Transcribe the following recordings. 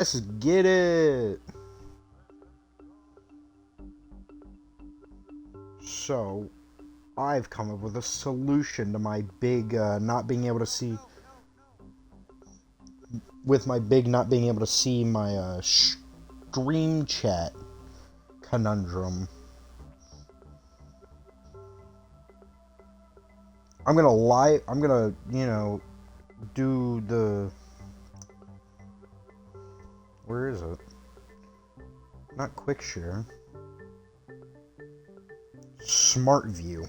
Let's get it. So, I've come up with a solution to my big not being able to see. With my big not being able to see my stream chat conundrum. I'm gonna, do the. Where is it? Not quick share. Smart view.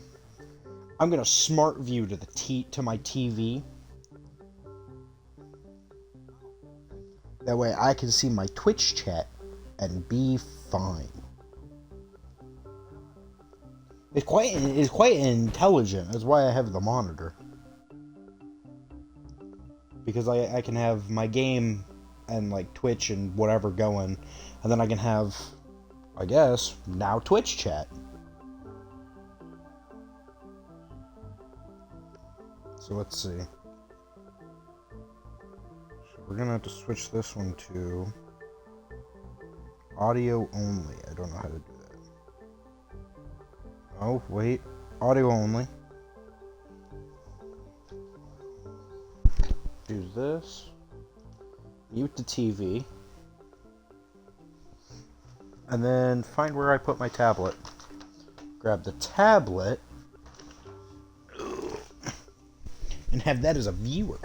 I'm gonna smart view to my TV. That way I can see my Twitch chat and be fine. It's quite intelligent. That's why I have the monitor. Because I can have my game and like Twitch and whatever going, and then I can have, I guess, now Twitch chat. So let's see. So we're gonna have to switch this one to audio only. I don't know how to do that. Oh, wait. Audio only. Do this. Mute the TV. And then find where I put my tablet. Grab the tablet. And have that as a viewer.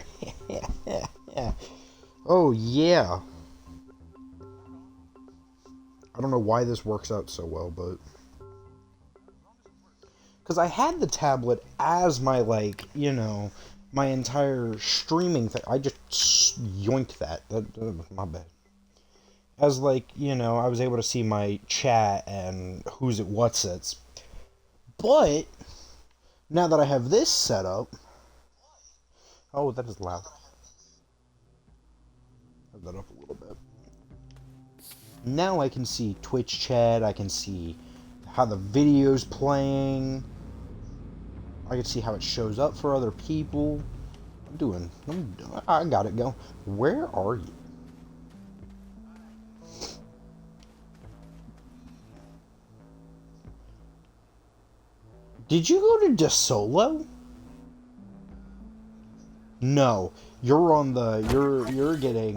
Oh, yeah. I don't know why this works out so well, but... Because I had the tablet as my, my entire streaming thing. I just yoinked that. That was my bad. As, I was able to see my chat and who's it, what's it's. But, now that I have this set up... Oh, that is loud. Have that up a little bit. Now I can see Twitch chat, I can see how the video's playing. I can see how it shows up for other people. I got it going. Where are you? Did you go to DeSolo? No, you're on the, you're getting,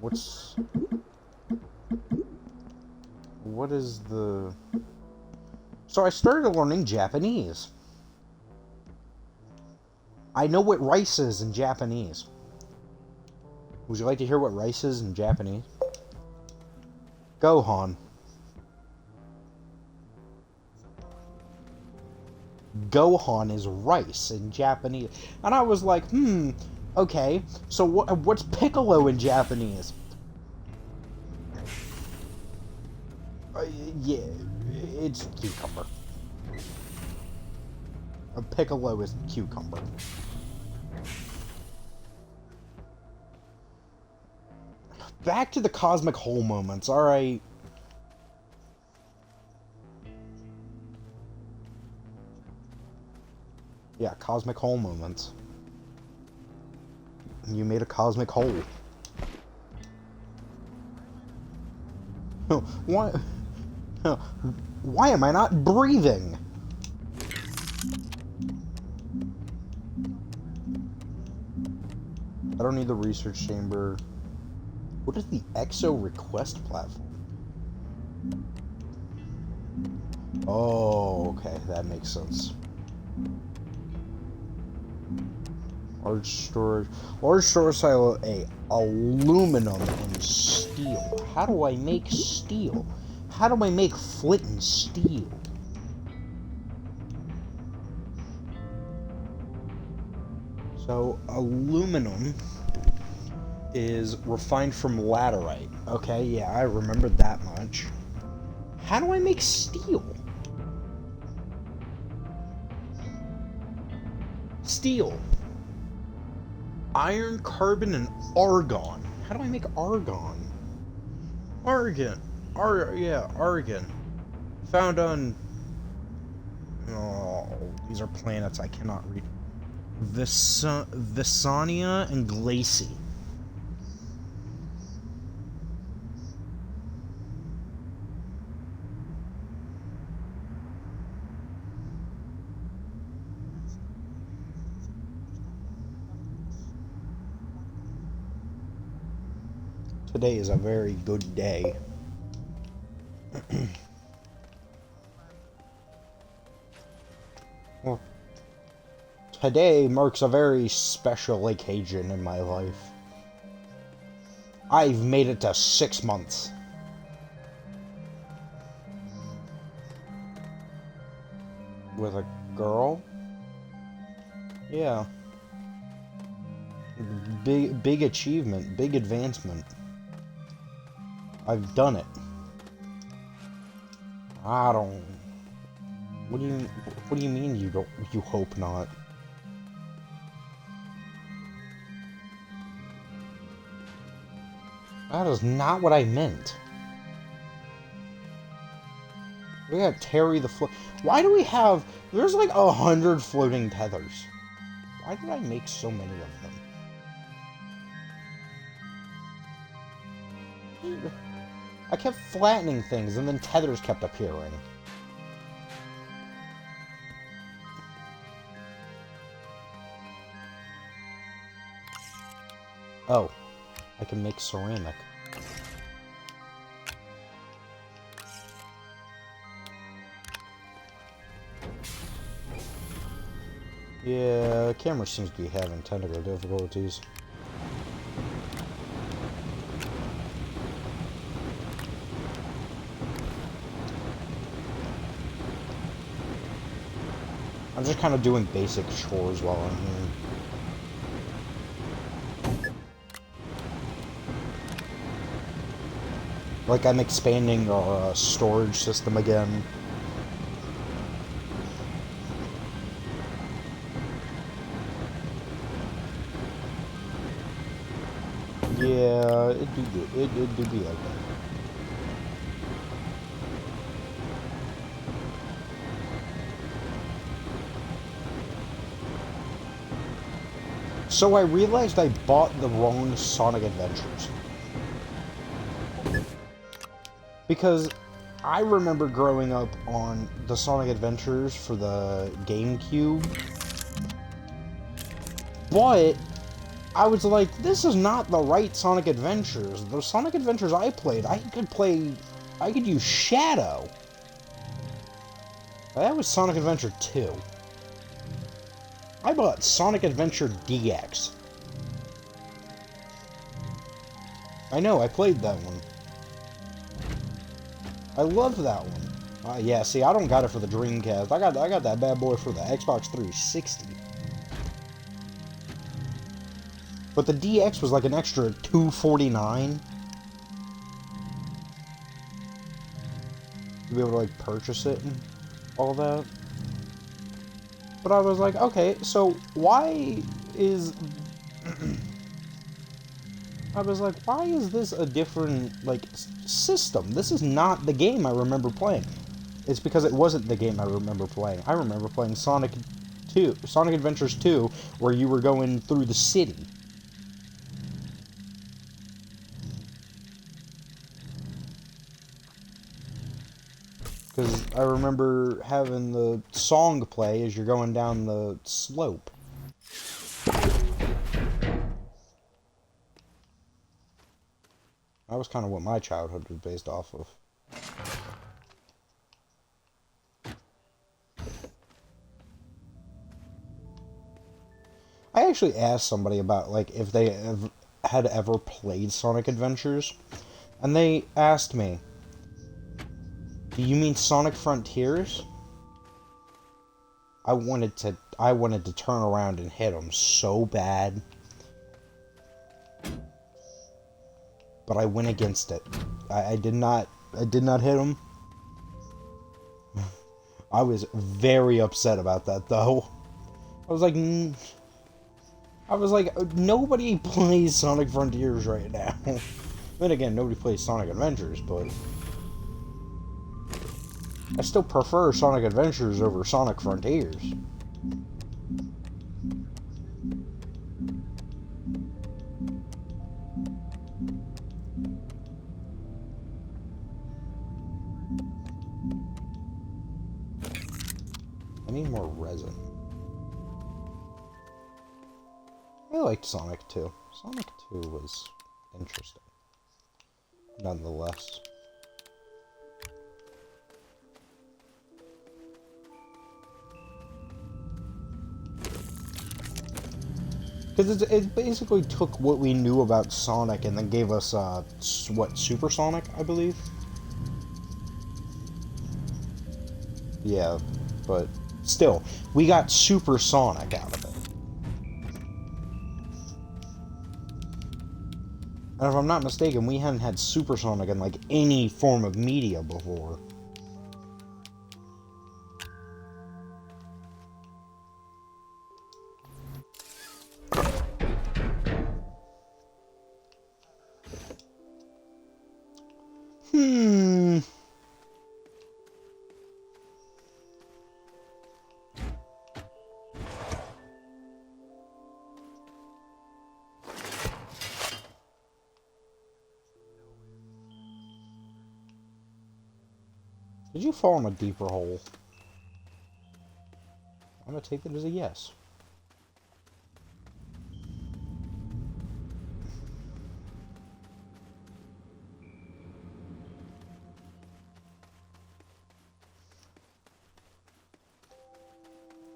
what is the, so I started learning Japanese. I know what rice is in Japanese. Would you like to hear what rice is in Japanese? Gohan. Gohan is rice in Japanese. And I was like, okay, so what's Piccolo in Japanese? Yeah, it's cucumber. A Piccolo is cucumber. Back to the cosmic hole moments, alright. Yeah, cosmic hole moments. You made a cosmic hole. Why? Why am I not breathing? I don't need the research chamber. What is the EXO request platform? Oh, okay, that makes sense. Large storage silo A. Aluminum and steel. How do I make steel? How do I make flint and steel? So, aluminum is refined from laterite. Okay, yeah, I remembered that much. How do I make steel? Steel. Iron, carbon, and argon. How do I make argon? Argon. Argon. Found on... Oh, these are planets I cannot read. Visania and Glacie. Today is a very good day. Well, today marks a very special occasion in my life. I've made it to 6 months. With a girl? Yeah. Big achievement, big advancement. I've done it. I don't... What do you mean you hope not? That is not what I meant. We have Terry the float. Why do we have... There's like 100 floating tethers. Why did I make so many of them? I kept flattening things and then tethers kept appearing. Oh, I can make ceramic. Yeah, the camera seems to be having technical difficulties. I'm just kind of doing basic chores while I'm here. Like, I'm expanding our storage system again. Yeah, it do be like that. So I realized I bought the wrong Sonic Adventures. Because I remember growing up on the Sonic Adventures for the GameCube. But I was like, this is not the right Sonic Adventures. The Sonic Adventures I played, I could use Shadow. That was Sonic Adventure 2. I bought Sonic Adventure DX. I know, I played that one. I love that one. Yeah, see, I don't got it for the Dreamcast. I got that bad boy for the Xbox 360. But the DX was like an extra $249. To be able to like purchase it and all that. But I was like, okay, so why is... I was like, why is this a different, like, system? This is not the game I remember playing. It's because it wasn't the game I remember playing. I remember playing Sonic Adventures 2, where you were going through the city. Because I remember having the song play as you're going down the slope. That was kind of what my childhood was based off of. I actually asked somebody about, like, if they had ever played Sonic Adventures. And they asked me, do you mean Sonic Frontiers? I wanted to turn around and hit them so bad. But I went against it. I did not hit him. I was very upset about that, though. I was like, nobody plays Sonic Frontiers right now. Then again, nobody plays Sonic Adventures, but I still prefer Sonic Adventures over Sonic Frontiers. I need more resin. I liked Sonic 2. Sonic 2 was interesting. nonetheless. Because it basically took what we knew about Sonic and then gave us, what, Supersonic, I believe? Yeah, but still, we got Supersonic out of it. And if I'm not mistaken, we hadn't had Supersonic in, like, any form of media before. Hmm... Did you fall in a deeper hole? I'm gonna take it as a yes.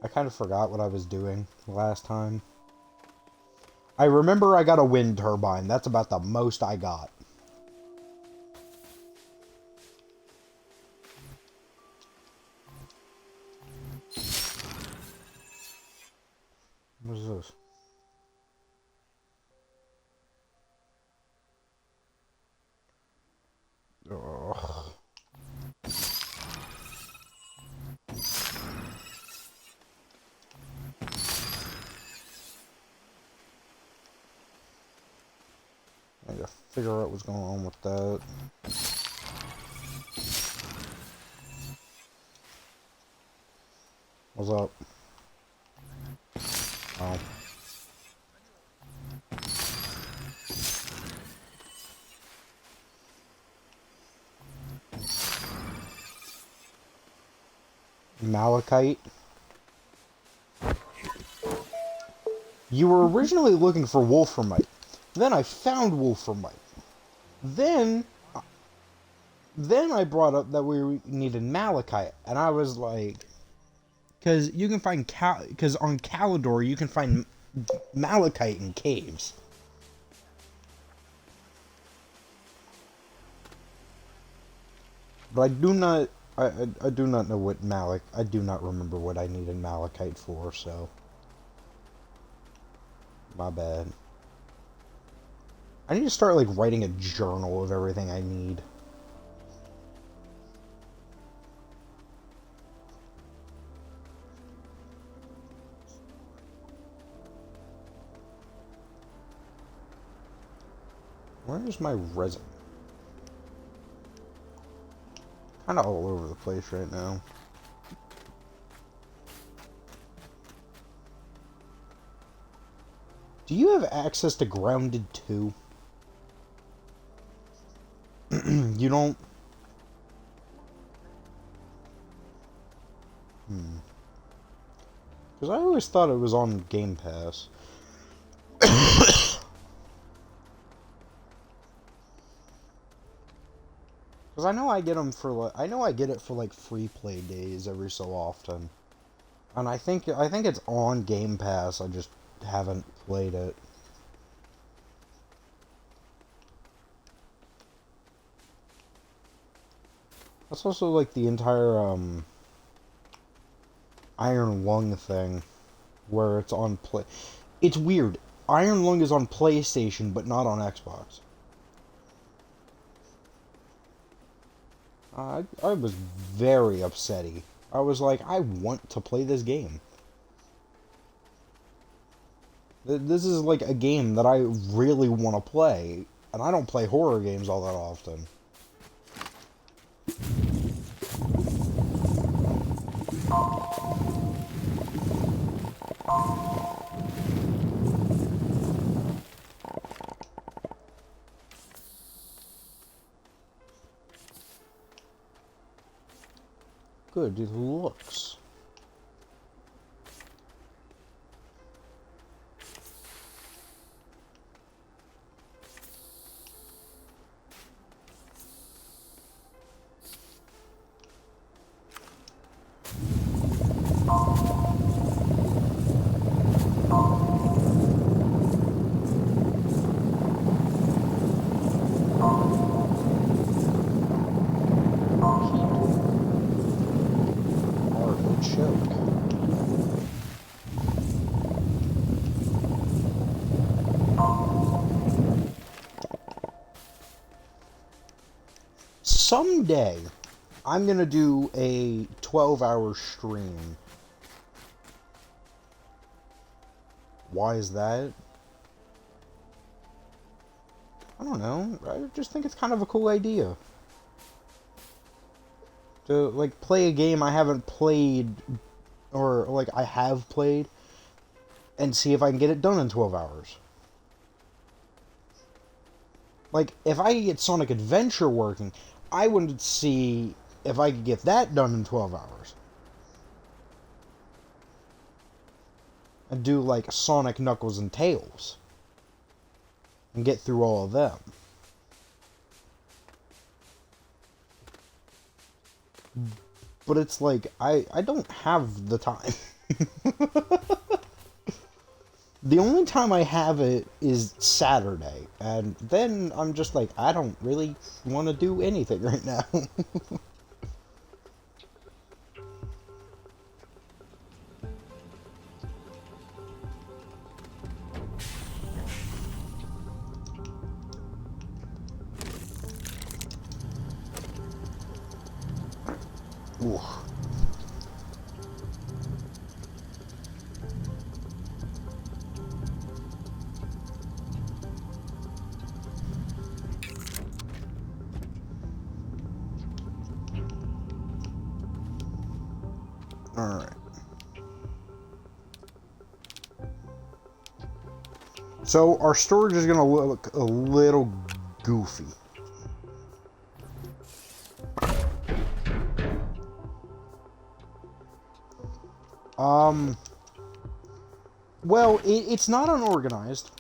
I kind of forgot what I was doing last time. I remember I got a wind turbine. That's about the most I got. What is this? Ugh. I gotta figure out what's going on with that. What's up? Oh. Malachite. You were originally looking for Wolframite. Then I found Wolframite. Then I brought up that we needed Malachite, and I was like, because you can find because on Calidor you can find Malachite in caves. But I do not, I do not know what I do not remember what I needed Malachite for, so my bad. I need to start like writing a journal of everything I need. Where is my resume? Kind of all over the place right now. Do you have access to Grounded 2? You don't? Because I always thought it was on Game Pass. Because I know I get them for like, I know I get it for like free play days every so often. And I think it's on Game Pass, I just haven't played it. That's also like the entire Iron Lung thing, where it's on play. It's weird. Iron Lung is on PlayStation, but not on Xbox. I was very upsetty. I was like, I want to play this game. This is like a game that I really want to play, and I don't play horror games all that often. Good looks. someday, I'm gonna do a 12-hour stream. Why is that? I don't know. I just think it's kind of a cool idea. To, like, play a game I haven't played, or, like, I have played, and see if I can get it done in 12 hours. Like, if I could get Sonic Adventure working, I wanted to see if I could get that done in 12 hours. And do, like, Sonic, Knuckles, and Tails. And get through all of them. But it's like, I don't have the time. The only time I have it is Saturday. And then I'm just like, I don't really want to do anything right now. Ooh. Alright. So, our storage is going to look a little goofy. Well, it's not unorganized.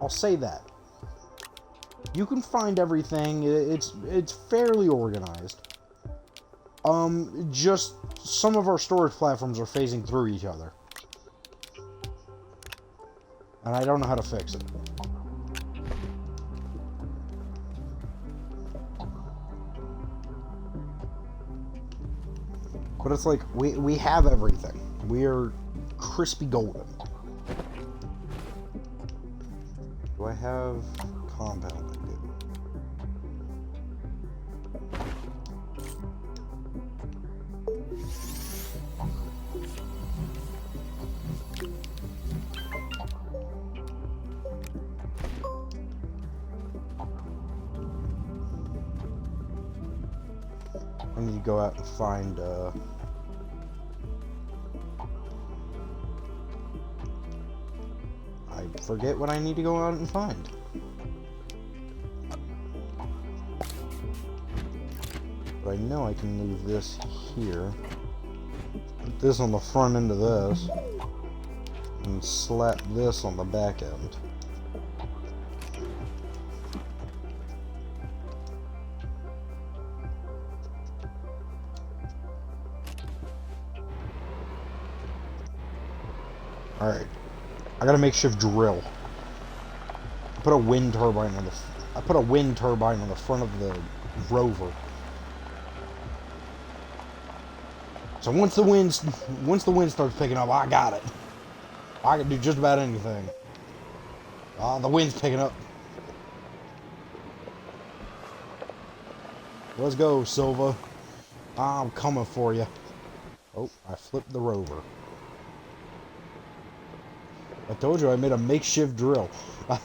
I'll say that. You can find everything. It's fairly organized. Just some of our storage platforms are phasing through each other. And I don't know how to fix it. But it's like, we have everything. We're crispy golden. Do I have compound? I do. I need to go out and find, I forget what I need to go out and find. But I know I can move this here. Put this on the front end of this. And slap this on the back end. Alright. I got a makeshift drill. I put a wind turbine on the front of the rover. So once the wind starts picking up, I got it. I can do just about anything. The wind's picking up. Let's go, Silva. I'm coming for you. Oh, I flipped the rover. I told you I made a makeshift drill. I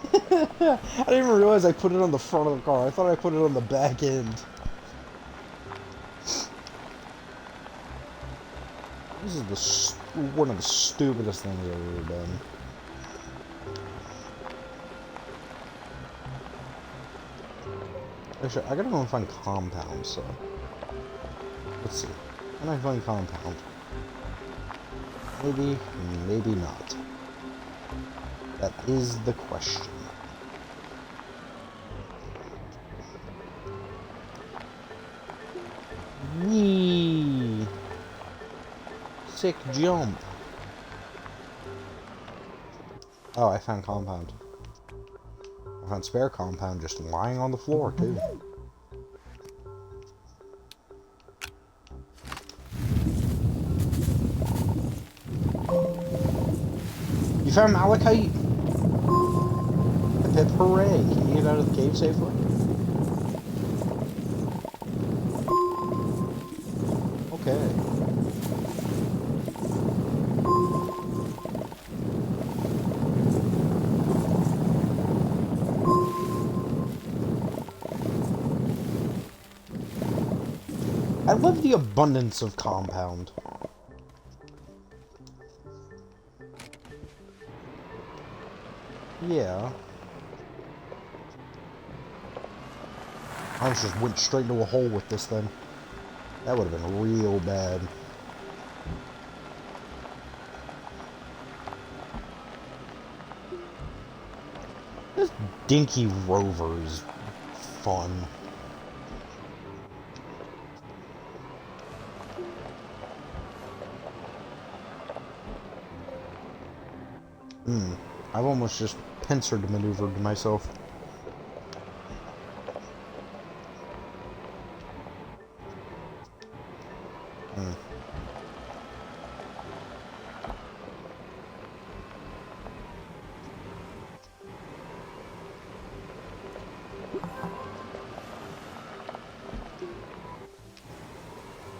didn't even realize I put it on the front of the car. I thought I put it on the back end. This is one of the stupidest things I've ever done. Actually, I gotta go and find compound, so... Let's see. Can I find compound? Maybe, maybe not. That is the question. Whee! Sick jump. Oh, I found compound. I found spare compound just lying on the floor, too. You found malachite? Hip hip hooray! Can you get out of the cave safely? Okay. I love the abundance of compound. Yeah. I almost just went straight into a hole with this thing. That would have been real bad. This dinky rover is fun. I've almost just pincer maneuvered myself.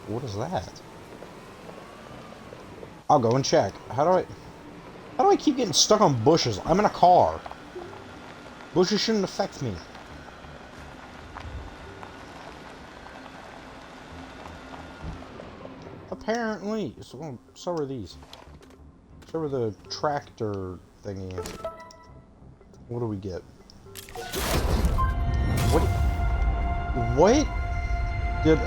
What is that? I'll go and check. How do I keep getting stuck on bushes? I'm in a car. Bushes shouldn't affect me. Apparently. So are these. So are the tractor thingy. What do we get? What? Did...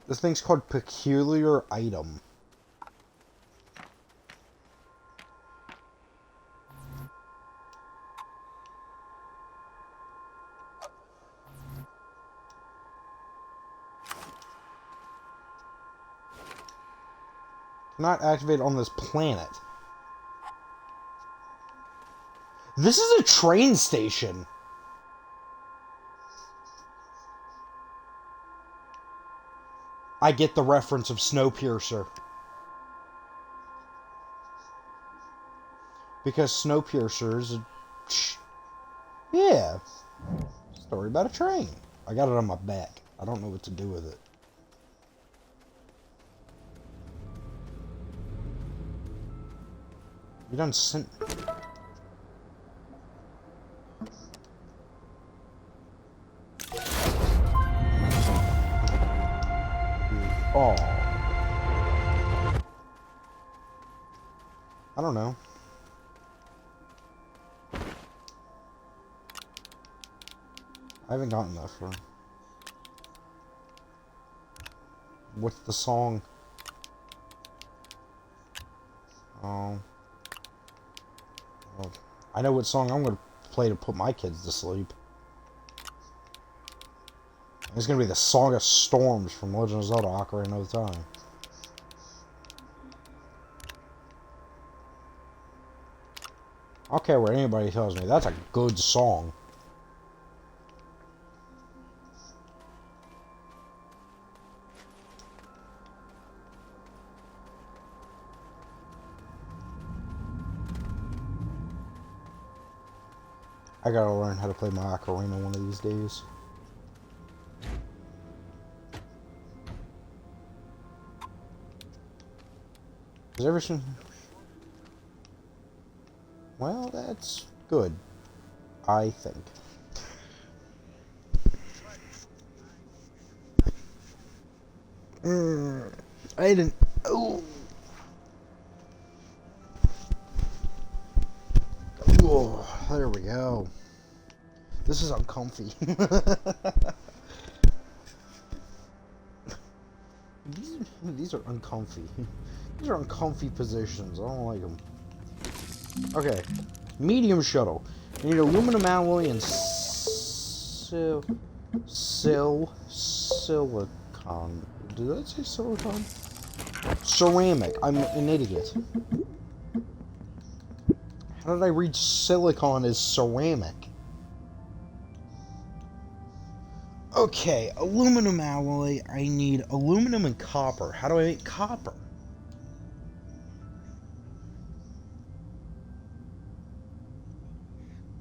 This thing's called Peculiar Item. Not activated on this planet. This is a train station. I get the reference of Snowpiercer. Because Snowpiercer is a... Yeah. Story about a train. I got it on my back. I don't know what to do with it. You done sent... Oh. I don't know. I haven't gotten that far. What's the song? Oh. Well, I know what song I'm going to play to put my kids to sleep. It's going to be the Song of Storms from Legend of Zelda Ocarina of Time. I don't care what anybody tells me. That's a good song. I gotta learn how to play my ocarina one of these days. Is everything... Well, that's good. I think. I didn't... Oh! Oh, there we go. This is uncomfy. These are uncomfy. These are uncomfy positions. I don't like them. Okay. Medium shuttle. You need aluminum alloy and silicon. Did I say silicon? Ceramic. I'm an idiot. How did I read silicon as ceramic? Okay, aluminum alloy. I need aluminum and copper. How do I make copper?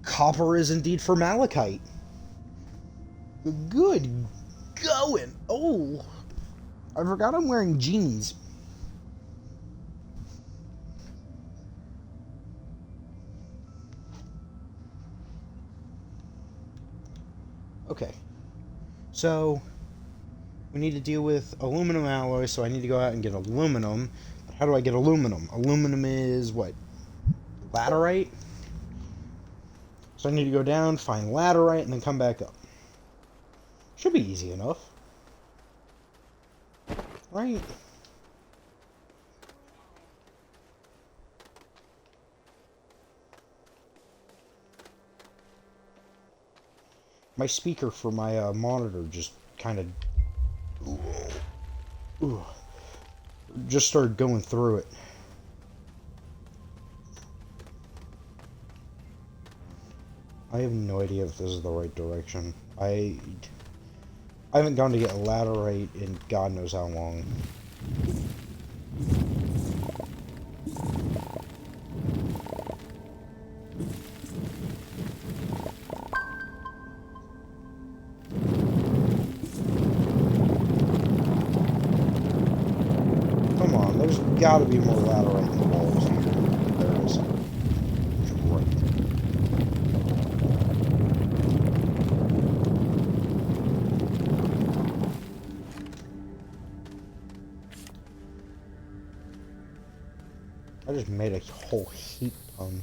Copper is indeed for malachite. Good going. Oh, I forgot I'm wearing jeans. Okay, so we need to deal with aluminum alloy, so I need to go out and get aluminum. But how do I get aluminum? Aluminum is what? Laterite? So I need to go down, find laterite, and then come back up. Should be easy enough. Right? My speaker for my monitor just kind of... just started going through it. I have no idea if this is the right direction. I haven't gone to get laterite in God knows how long. Come on, there's gotta be more laterite in the walls here. There is. Right. I just made a whole heap ton.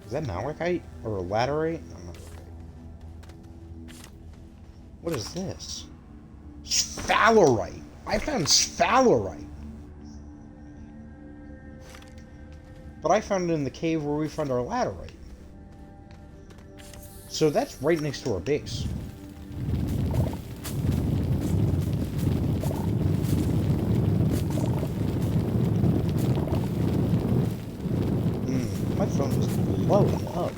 Is that malachite? Or laterite? No, malachite. What is this? Sphalerite! I found sphalerite! But I found it in the cave where we found our laterite. So that's right next to our base. My phone is blowing up.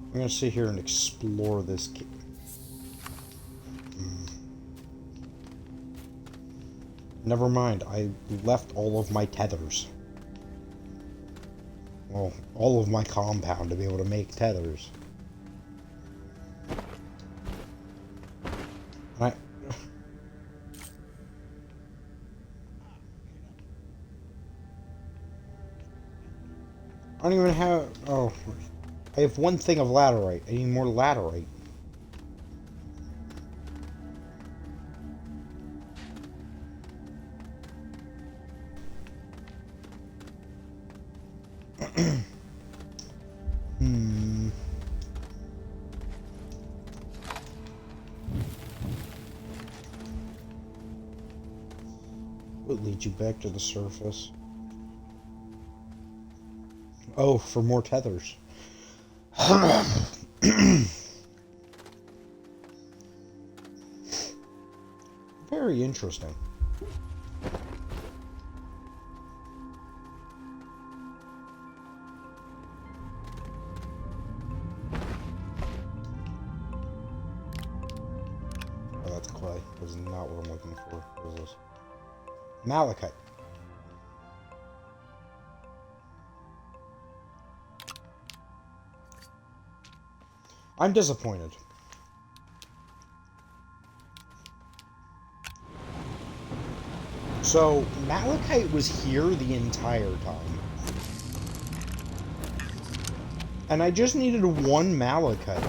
I'm gonna sit here and explore this. Never mind, I left all of my tethers. Well, all of my compound to be able to make tethers. I don't even have... Oh, I have one thing of laterite. I need more laterite. What leads you back to the surface? Oh, for more tethers. Very interesting. Oh, that's clay. That's not what I'm looking for. What is this? Malachite. I'm disappointed. So, malachite was here the entire time. And I just needed one malachite.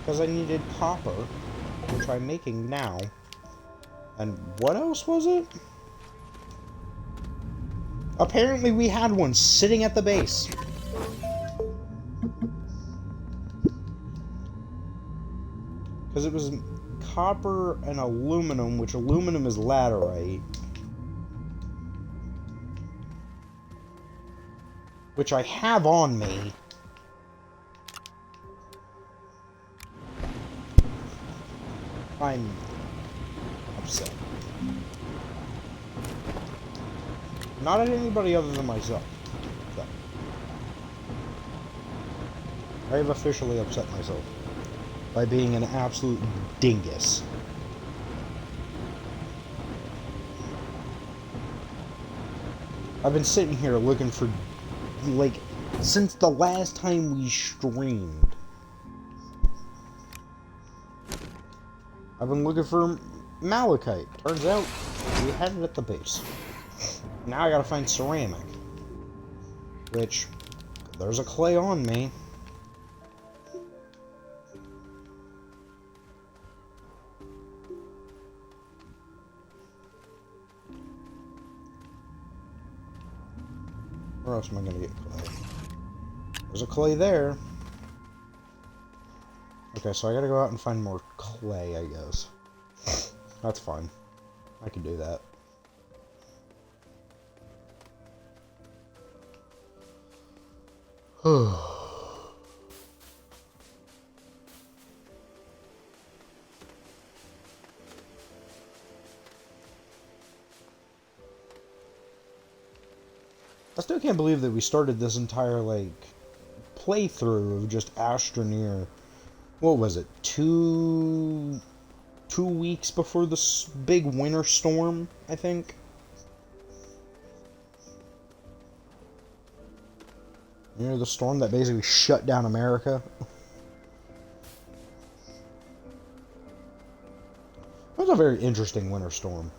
Because I needed copper, which I'm making now. And what else was it? Apparently we had one sitting at the base. Because it was copper and aluminum, which aluminum is laterite. Which I have on me. I'm upset. Not at anybody other than myself. So, I have officially upset myself by being an absolute dingus. I've been sitting here looking for, like, since the last time we streamed. I've been looking for malachite. Turns out, we had it at the base. Now I gotta find ceramic. Which, there's a clay on me. Where else am I gonna get clay? There's a clay there. Okay, so I gotta go out and find more clay, I guess. That's fine. I can do that. I still can't believe that we started this entire, like, playthrough of just Astroneer. What was it? Two weeks before this big winter storm, I think? You know, the storm that basically shut down America? It was a very interesting winter storm.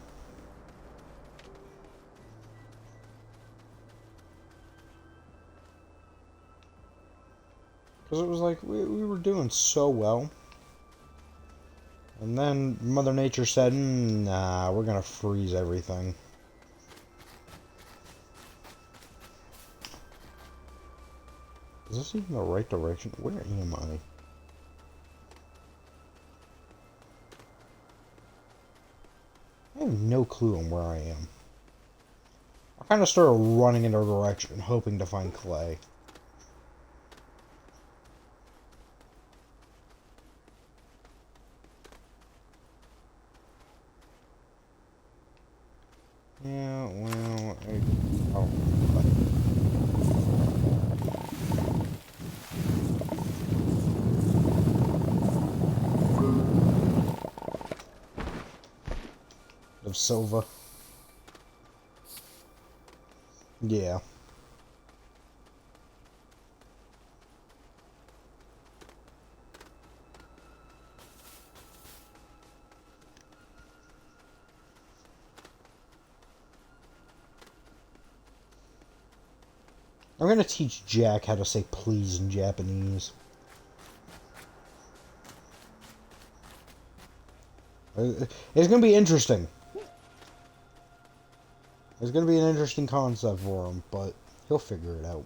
Because it was like, we were doing so well. And then Mother Nature said, nah, we're gonna freeze everything. Is this even the right direction? Where am I? I have no clue on where I am. I kind of started running in a direction, hoping to find clay. Yeah, well, oh, of Silva. Yeah. I'm gonna teach Jack how to say please in Japanese. It's gonna be interesting. It's gonna be an interesting concept for him, but he'll figure it out.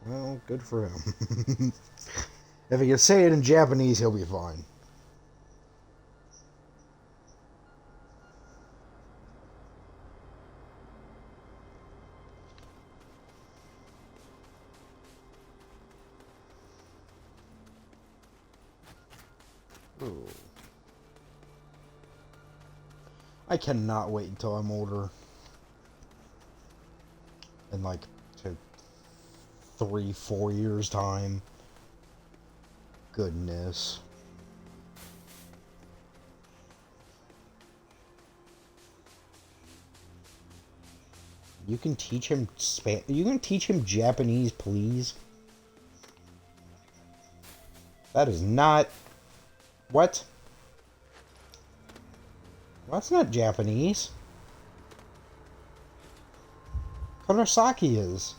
Well, good for him. If he can say it in Japanese, he'll be fine. Ooh. I cannot wait until I'm older. In like 3-4 years time. Goodness. You can teach him you can teach him Japanese, please? That is not... What? Well, that's not Japanese. Kurosaki is.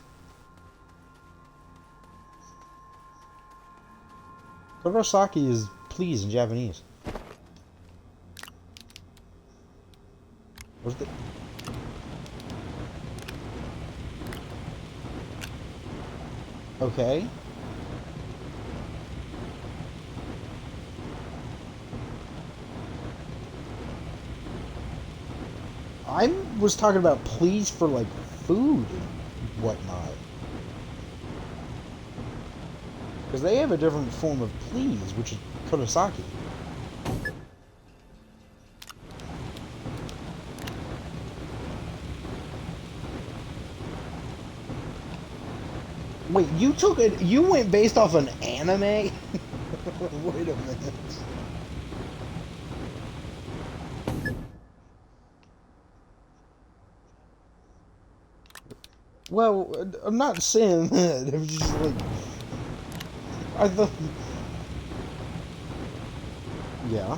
Kurosaki is please in Japanese. Where's the... Okay. I was talking about please for, like, food and whatnot. Because they have a different form of please, which is Kurosaki. Wait, you took it? You went based off an anime? Wait a minute. Well, I'm not saying that. I'm just like, I thought. Yeah.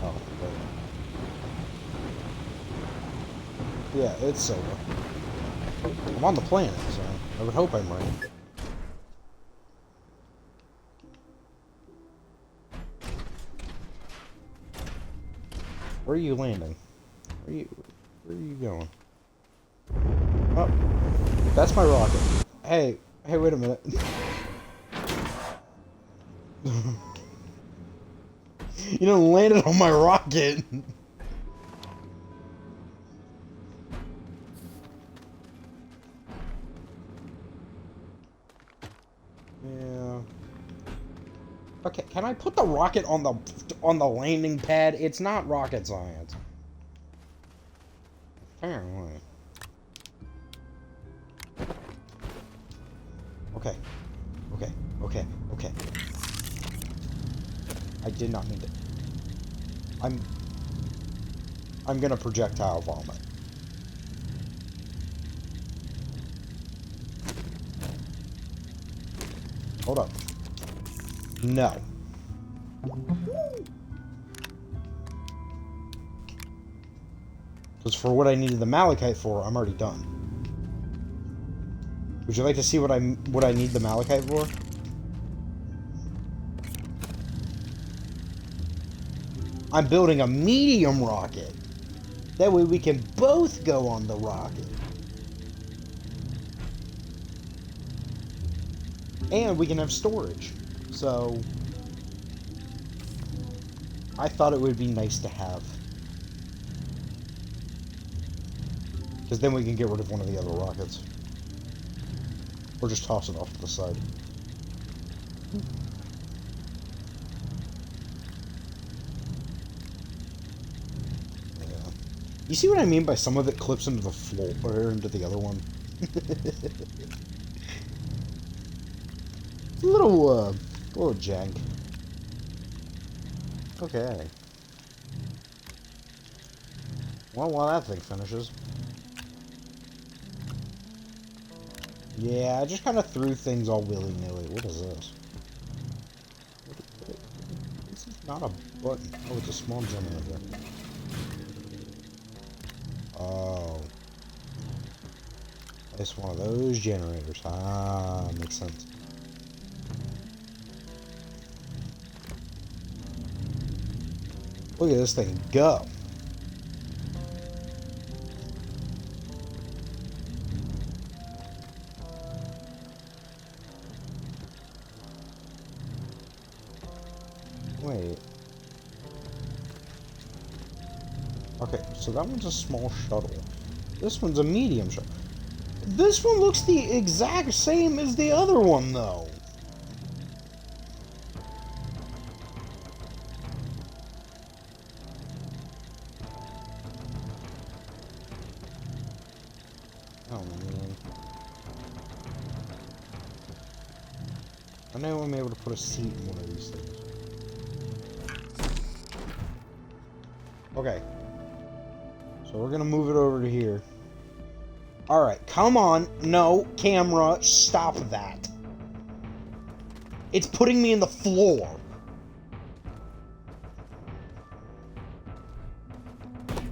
Oh, wait. Yeah, it's solar. I'm on the planet, so I would hope I'm right. Where are you landing? Where are you going? Oh, that's my rocket. Hey, wait a minute. You done landed on my rocket. Yeah. Okay, can I put the rocket on the landing pad? It's not rocket science. Apparently. Okay. Okay. I did not mean to. I'm gonna projectile vomit. Hold up. No. Because for what I needed the malachite for, I'm already done. Would you like to see what I need the malachite for? I'm building a medium rocket. That way we can both go on the rocket. And we can have storage. So I thought it would be nice to have. Because then we can get rid of one of the other rockets. Or just toss it off to the side. Yeah. You see what I mean by some of it clips into the floor, or into the other one? It's a little jank. Okay. Well, while that thing finishes. Yeah, I just kind of threw things all willy-nilly. What is this? This is not a button. Oh, it's a small generator. Oh. It's one of those generators. Ah, makes sense. Look at this thing go. Wait. Okay, so that one's a small shuttle. This one's a medium shuttle. This one looks the exact same as the other one, though. Oh, man. I know I'm able to put a seat in one of these things. Okay. So we're gonna move it over to here. Alright, come on. No, camera, stop that. It's putting me in the floor.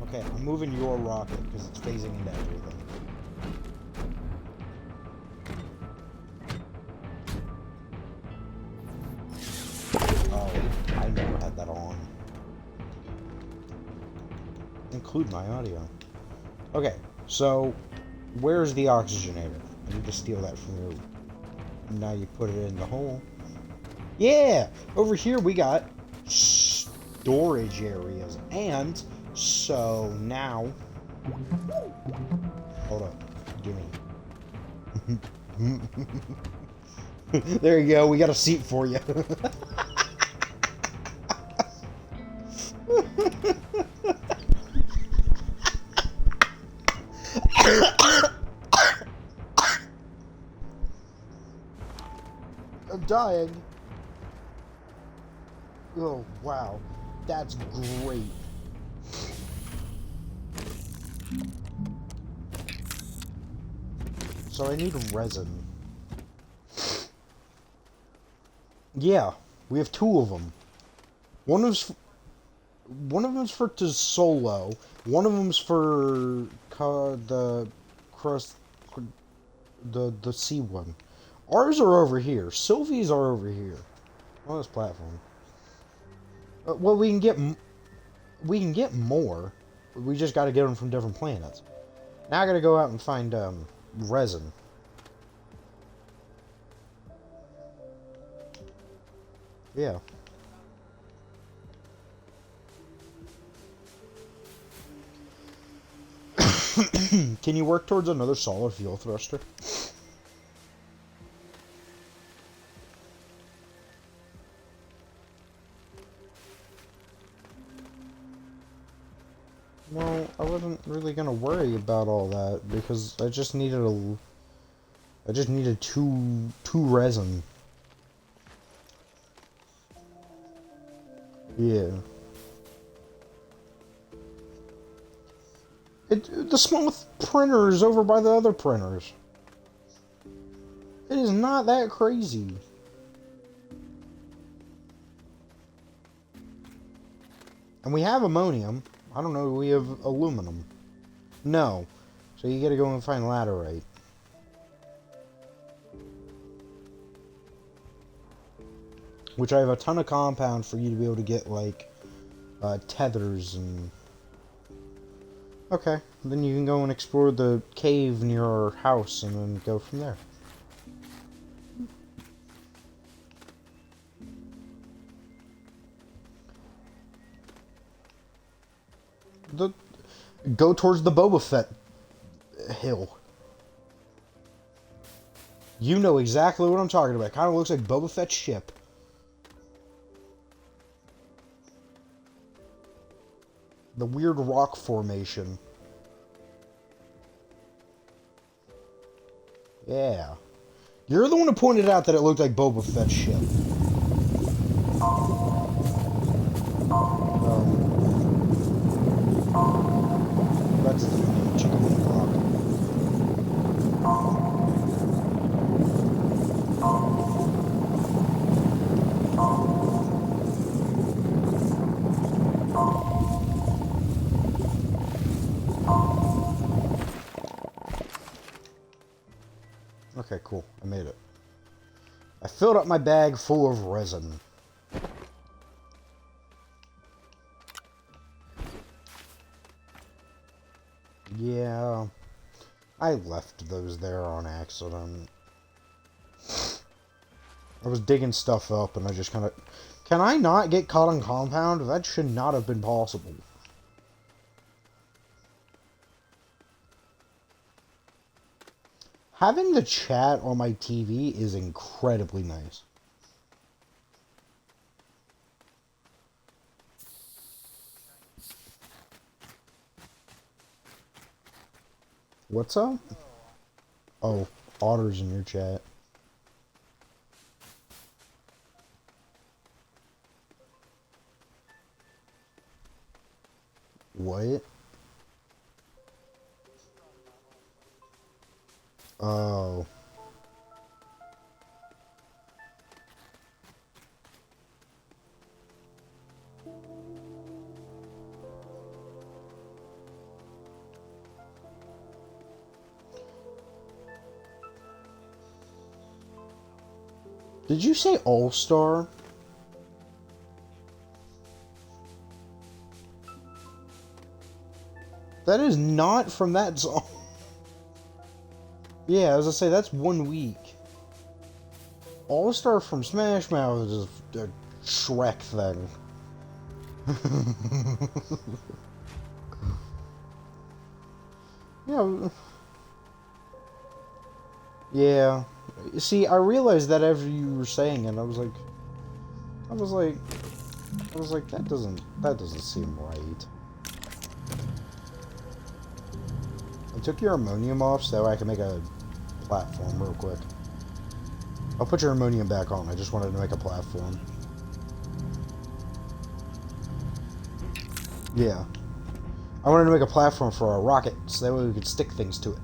Okay, I'm moving your rocket because it's phasing into everything. Oh, I never had that on. Include my audio. Okay, so where's the oxygenator? I need to steal that from you. Now you put it in the hole. Yeah! Over here we got storage areas. And so now... Hold up. Gimme. There you go. We got a seat for you. I'm dying. Oh, wow. That's great. So I need resin. Yeah, we have two of them. One of them's for to solo. One of them's for the crust, the C one. Ours are over here. Sylvie's are over here on this platform. Well, we can get more. We just got to get them from different planets. Now I got to go out and find resin. Yeah. Can you work towards another solid fuel thruster? Well, I wasn't really gonna worry about all that because I just needed two resin. Yeah. The small printer is over by the other printers. It is not that crazy. And we have ammonium. I don't know, we have aluminum. No. So you gotta go and find laterite. Which I have a ton of compound for you to be able to get, like, tethers and... Okay, then you can go and explore the cave near our house and then go from there. Go towards the Boba Fett hill. You know exactly what I'm talking about. Kind of looks like Boba Fett's ship. The weird rock formation. Yeah. You're the one who pointed out that it looked like Boba Fett's ship. That's the chicken wing rock. Okay, cool. I made it. I filled up my bag full of resin. Yeah, I left those there on accident. I was digging stuff up and I just kind of... Can I not get caught on compound? That should not have been possible. Having the chat on my TV is incredibly nice. What's up? Oh, Otter's in your chat. What? Oh. Did you say All-Star? That is not from that song. Yeah, I was gonna say, that's 1 week. All-Star from Smash Mouth is a Shrek thing. Yeah. Yeah. See, I realized that after you were saying it, I was like, I was like, that doesn't seem right. I took your ammonium off so I can make a platform real quick. I'll put your ammonium back on. I just wanted to make a platform. Yeah. I wanted to make a platform for our rocket, so that way we could stick things to it.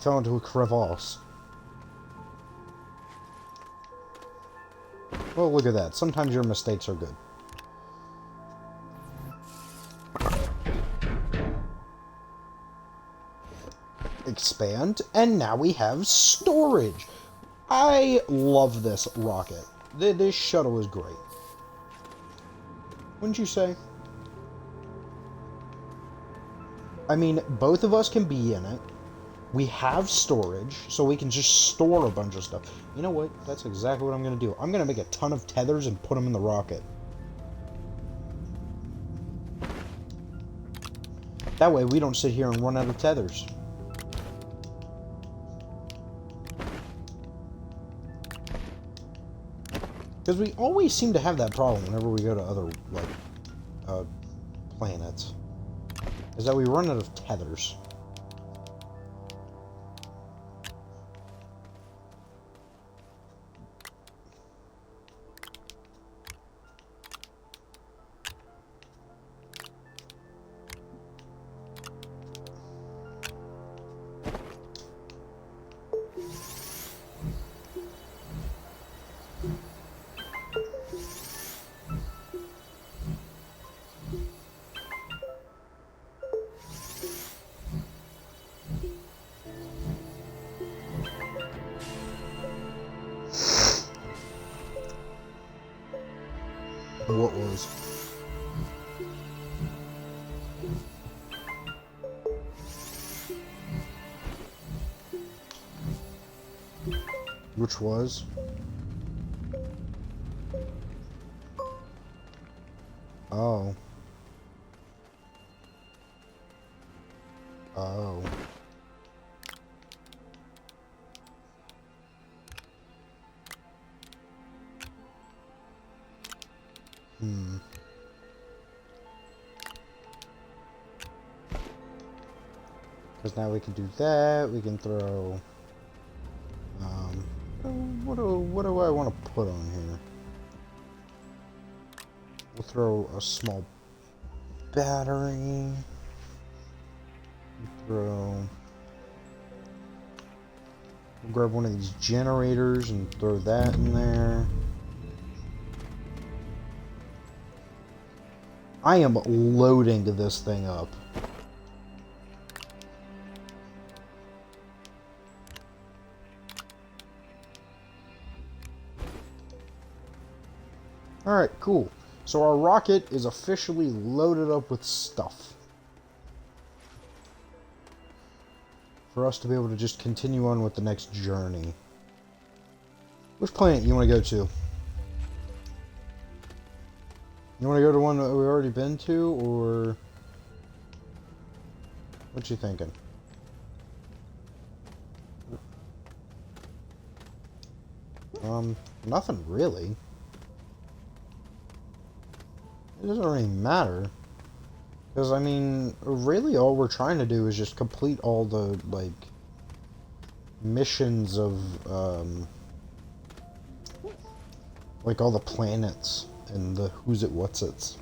Fell into a crevasse. Well, look at that. Sometimes your mistakes are good. Expand, and now we have storage. I love this rocket. This shuttle is great. Wouldn't you say? I mean, both of us can be in it. We have storage, so we can just store a bunch of stuff. You know what? That's exactly what I'm going to do. I'm going to make a ton of tethers and put them in the rocket. That way we don't sit here and run out of tethers. Because we always seem to have that problem whenever we go to other, like, planets. Is that we run out of tethers. What was? Which was? Oh. Oh. Hmm. Because now we can do that. We can throw. What do I want to put on here? We'll throw a small battery. We'll grab one of these generators and throw that in there. I am loading this thing up. Alright, cool. So our rocket is officially loaded up with stuff. For us to be able to just continue on with the next journey. Which planet you want to go to? You want to go to one that we've already been to, or... What you thinking? Nothing really. It doesn't really matter. Because, I mean, really all we're trying to do is just complete all the, like, missions of, like, all the planets and the who's it, what's it's.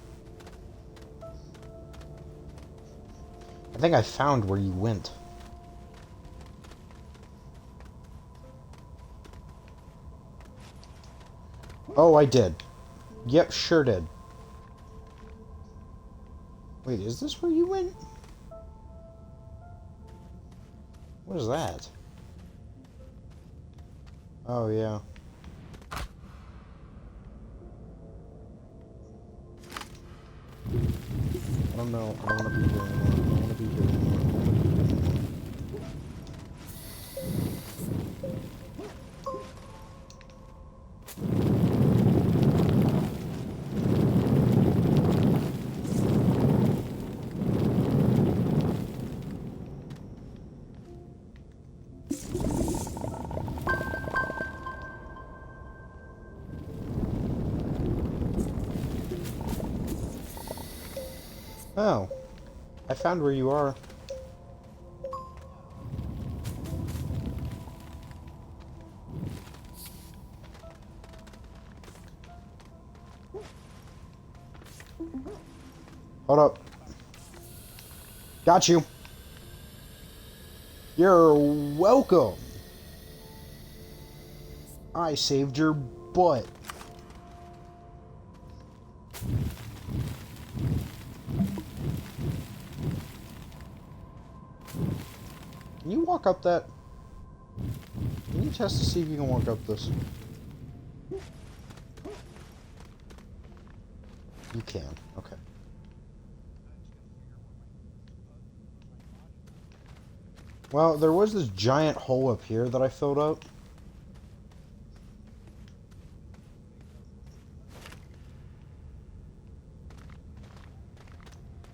I think I found where you went. Oh, I did. Yep, sure did. Wait, is this where you went? What is that? Oh, yeah. I don't know. I don't want to be here anymore. I don't want to be here anymore. I don't want to be here anymore. Oh, I found where you are. Hold up. Got you. You're welcome. I saved your butt. Can you walk up that? Can you test to see if you can walk up this? You can. Okay. Well, there was this giant hole up here that I filled up.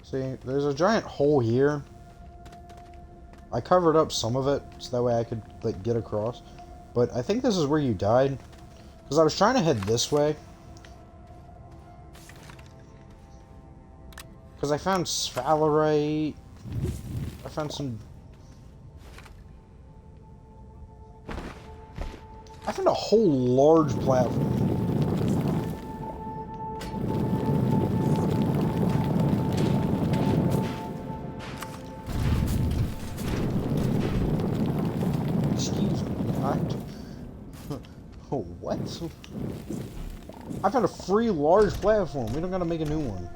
See, there's a giant hole here. I covered up some of it so that way I could like get across. But I think this is where you died. Because I was trying to head this way. Because I found sphalerite. I found some... I found a whole large platform. Excuse me, Oh, what? I found a free large platform. We don't gotta make a new one.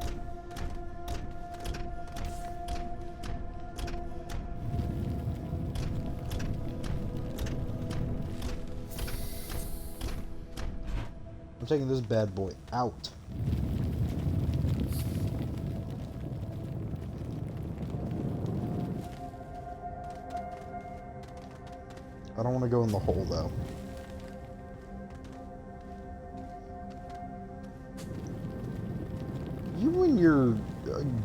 I'm taking this bad boy out. I don't want to go in the hole, though. You and your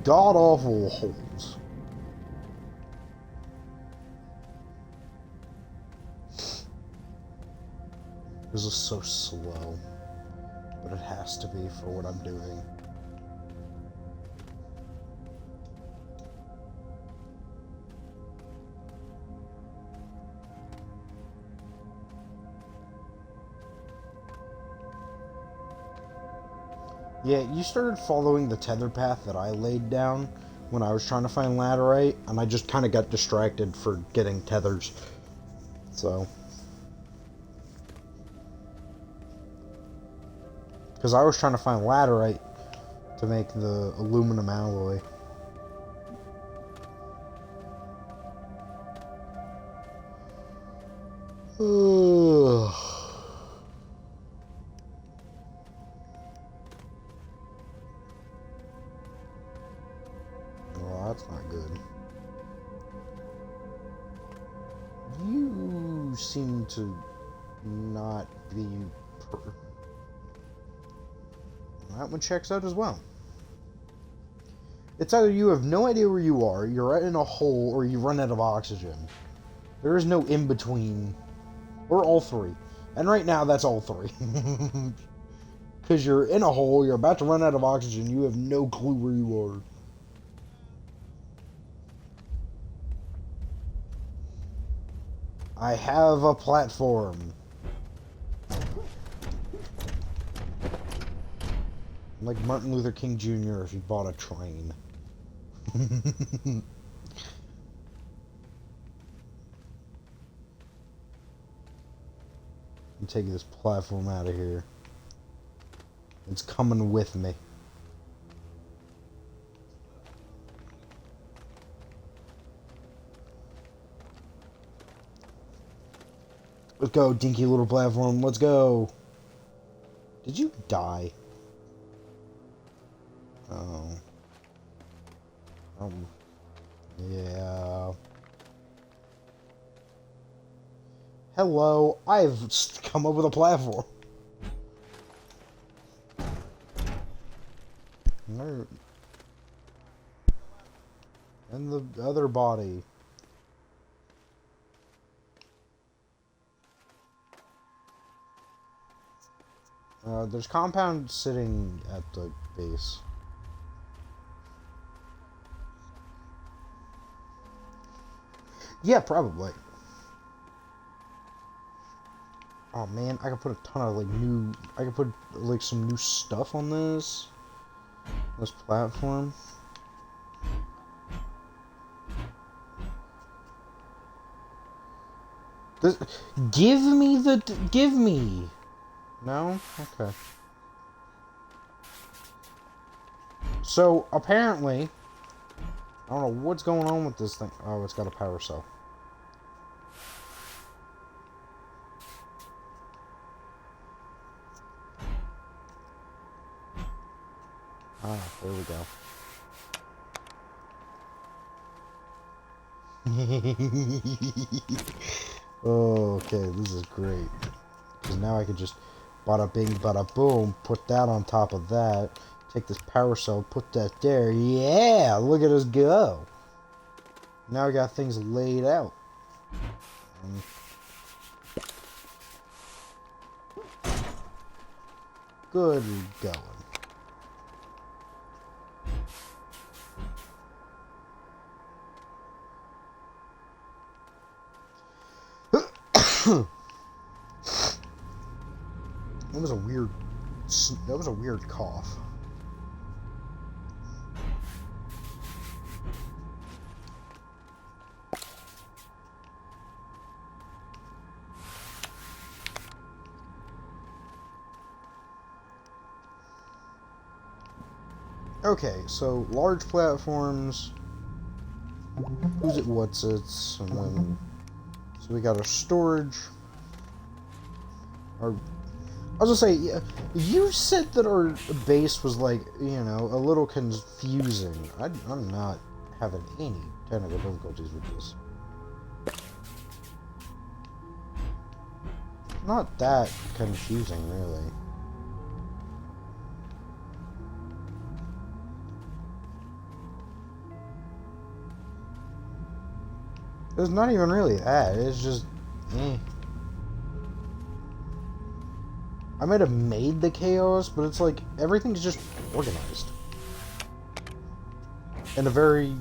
god-awful holes. This is so slow. But it has to be for what I'm doing. Yeah, you started following the tether path that I laid down when I was trying to find laterite, and I just kind of got distracted for getting tethers. So... because I was trying to find laterite to make the aluminum alloy. Ugh. Well, that's not good. You seem to not be... that one checks out as well. It's either you have no idea where you are, you're right in a hole, or you run out of oxygen. There is no in-between. Or all three. And right now, that's all three. Because you're in a hole, you're about to run out of oxygen, you have no clue where you are. I have a platform. Like Martin Luther King Jr. if he bought a train. I'm taking this platform out of here. It's coming with me. Let's go, dinky little platform. Let's go. Did you die? Oh. Yeah. Hello, I've come up with a platform. And the other body. There's compound sitting at the base. Yeah, probably. Oh man, I could put a ton of like new. I could put like some new stuff on this platform. This, give me. No? Okay. So apparently, I don't know what's going on with this thing. Oh, it's got a power cell. Ah, there we go. Oh, okay, this is great. Because now I can just bada bing, bada boom, put that on top of that, take this power cell, put that there. Yeah, look at us go. Now I got things laid out. Good going. That was a weird. That was a weird cough. Okay, so large platforms. Who's it? What's it? And then so we got our storage. Our I was gonna say, yeah, you said that our base was like, you know, a little confusing. I'm not having any technical difficulties with this. Not that confusing, really. It's not even really that. It's just, eh. I might have made the chaos, but it's like everything's just organized in a very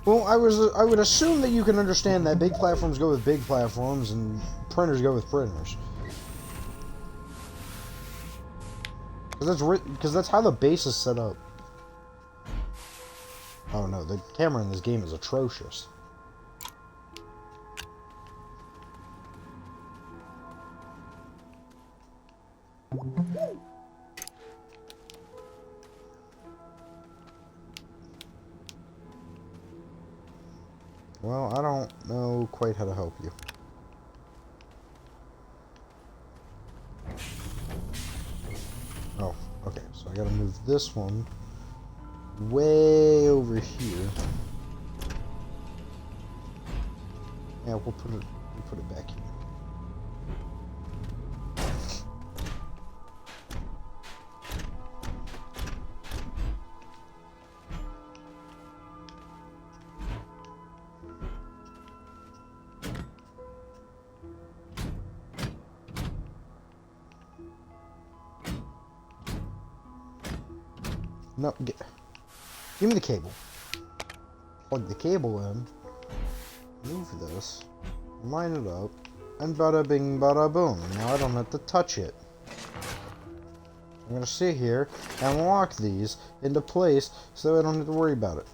well. I would assume that you can understand that big platforms go with big platforms and printers go with printers, because that's how the base is set up. Oh no, the camera in this game is atrocious. Well, I don't know quite how to help you. Oh, okay, so I gotta move this one way over here. Yeah, we'll put it back here. No, give me the cable. Plug the cable in. Move this. Line it up. And bada bing, bada boom. Now I don't have to touch it. I'm gonna sit here and lock these into place so I don't have to worry about it.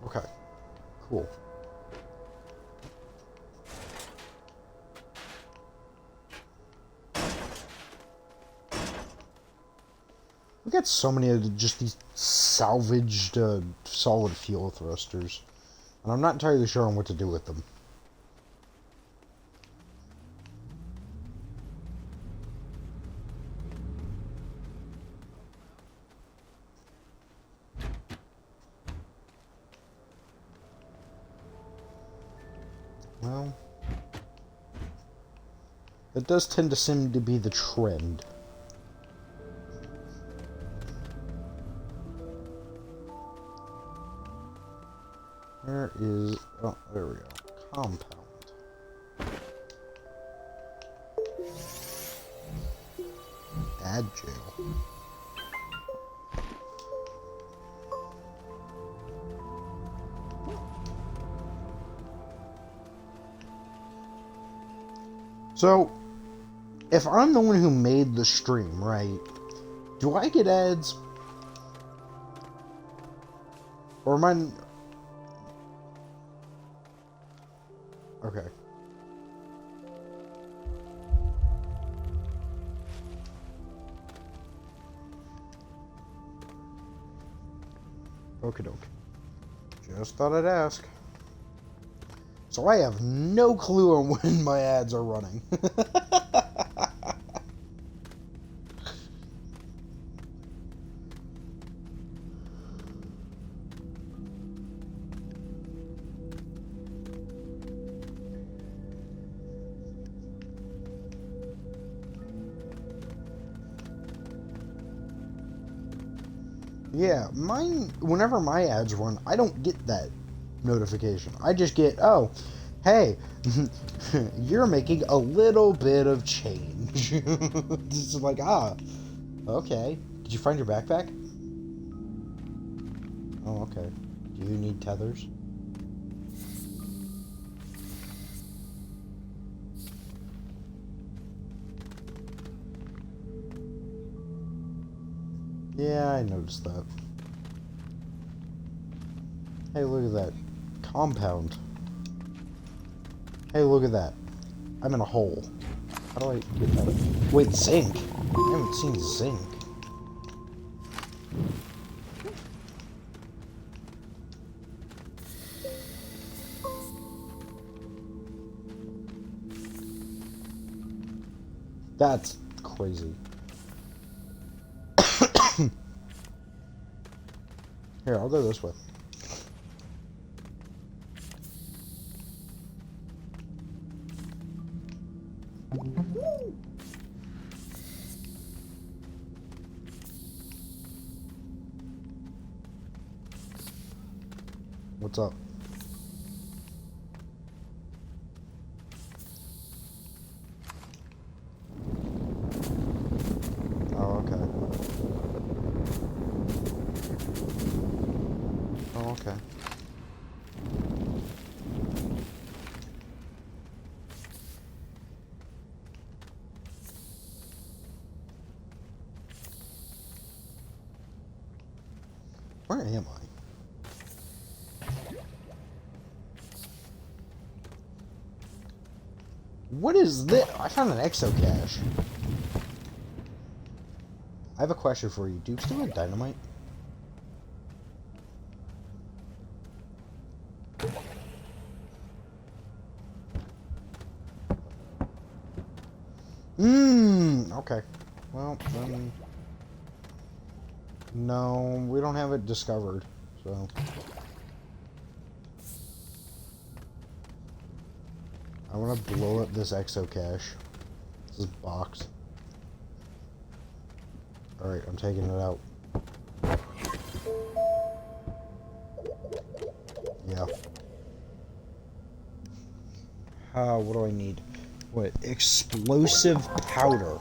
Okay. Cool. We got so many of just these salvaged solid fuel thrusters, and I'm not entirely sure on what to do with them. Well, it does tend to seem to be the trend. Where is... oh, there we go. Compound. ad jail. So, if I'm the one who made the stream, right, do I get ads? Or am I... Okay. Okie doke. Just thought I'd ask. So I have no clue on when my ads are running. Yeah, mine, whenever my ads run, I don't get that notification. I just get, oh, hey, you're making a little bit of change. It's like, ah, okay. Did you find your backpack? Oh, okay. Do you need tethers? Yeah, I noticed that. Hey, look at that. Compound. Hey, look at that. I'm in a hole. How do I get out of... Wait, zinc? I haven't seen zinc. That's crazy. Here, I'll go this way. What's up? Oh, okay. Oh, okay. Where am I? What is this? I found an exocache. I have a question for you. Do you still have dynamite? Okay. Well, then... No, we don't have it discovered, so... I want to blow up this exocache. This box. Alright, I'm taking it out. Yeah. What do I need? What? Explosive powder.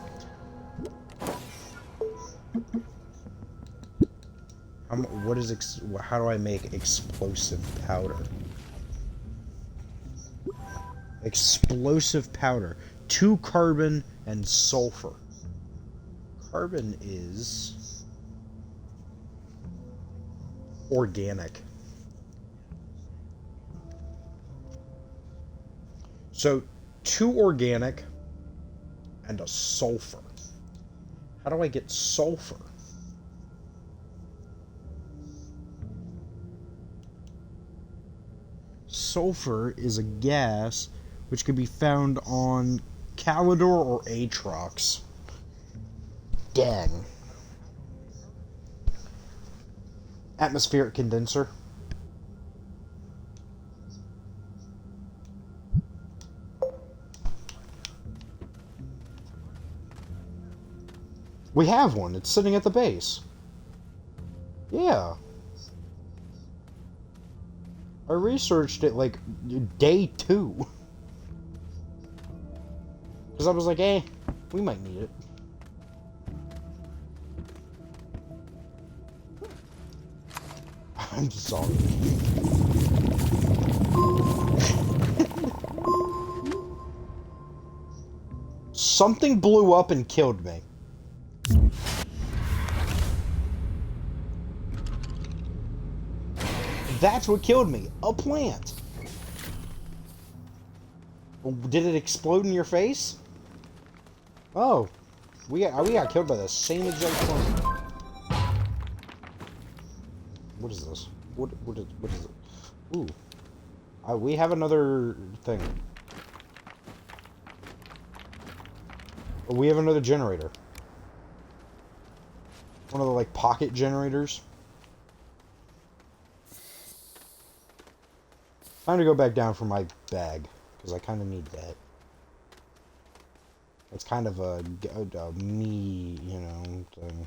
How do I make explosive powder? Explosive powder. 2 carbon and sulfur. Carbon is organic. So 2 organic and a sulfur. How do I get sulfur? Sulfur is a gas which can be found on Calidor or Aatrox. Dang. Atmospheric condenser. We have one. It's sitting at the base. Yeah. I researched it like day 2. Because I was like, we might need it. I'm sorry. Something blew up and killed me. That's what killed me. A plant. Did it explode in your face? Oh. We got killed by the same exact plant. What is this? What is it? Ooh. We have another thing. We have another generator. One of the, like, pocket generators. Time to go back down for my bag, because I kind of need that. It's kind of a me, you know, thing.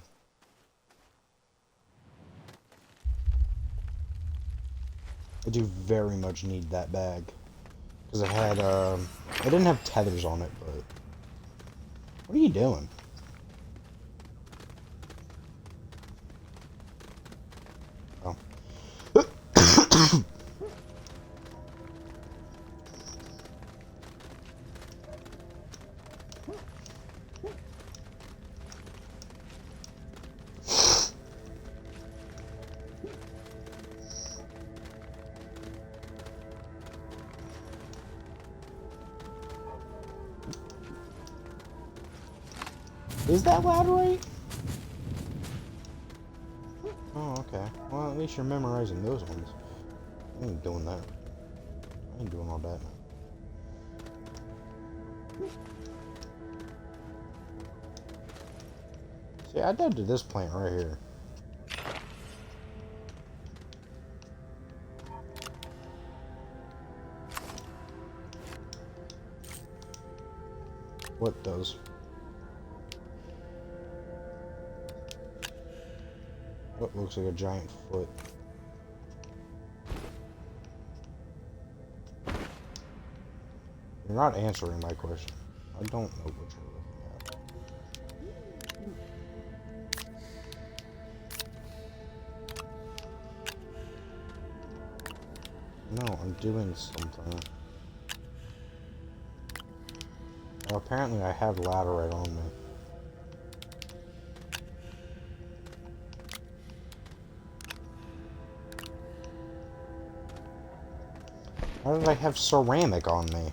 I do very much need that bag. Because it had, I didn't have tethers on it, but... What are you doing? Oh. Is that laterite? Oh, okay. Well, at least you're memorizing those ones. I ain't doing that. I ain't doing all that. See, I died to this plant right here. What does? What looks like a giant foot. You're not answering my question. I don't know what you're looking at. No, I'm doing something. Well, apparently I have laterite on me. How did I have ceramic on me?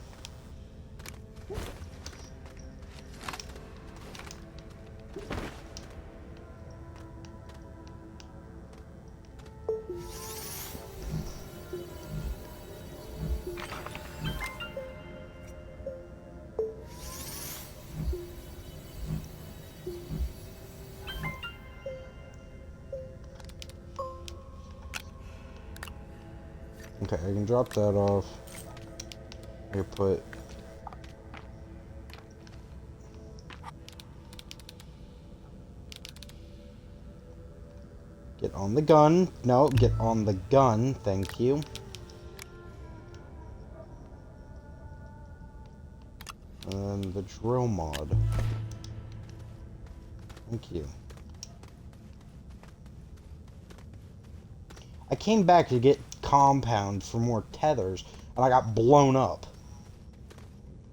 Okay, I can drop that off. Here, put... Get on the gun. No, get on the gun. Thank you. And the drill mod. Thank you. I came back to get compound for more tethers, and I got blown up.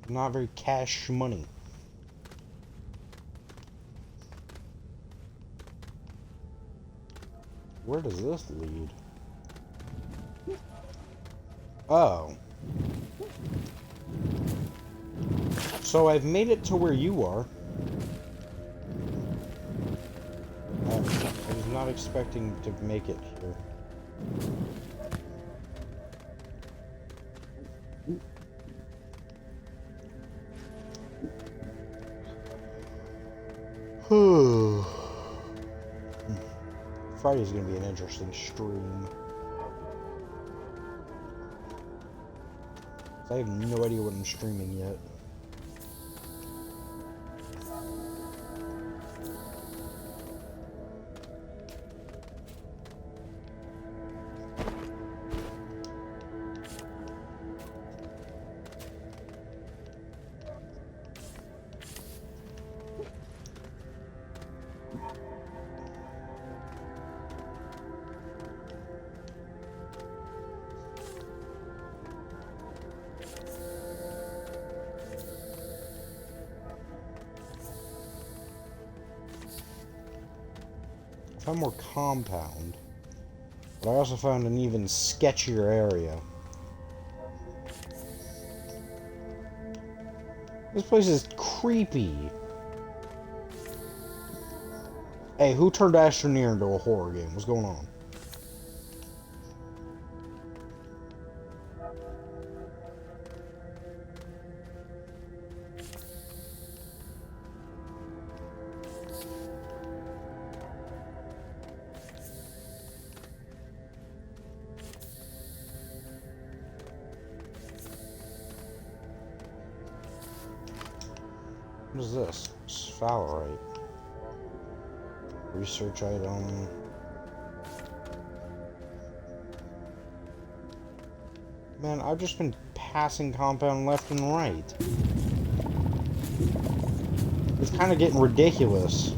Not very cash money. Where does this lead? Oh. So I've made it to where you are. I was not expecting to make it here. Friday's gonna be an interesting stream. I have no idea what I'm streaming yet. found more compound. But I also found an even sketchier area. This place is creepy. Hey, who turned Astroneer into a horror game? What's going on? What is this? Sphalerite. Research item. Man, I've just been passing compound left and right. It's kind of getting ridiculous.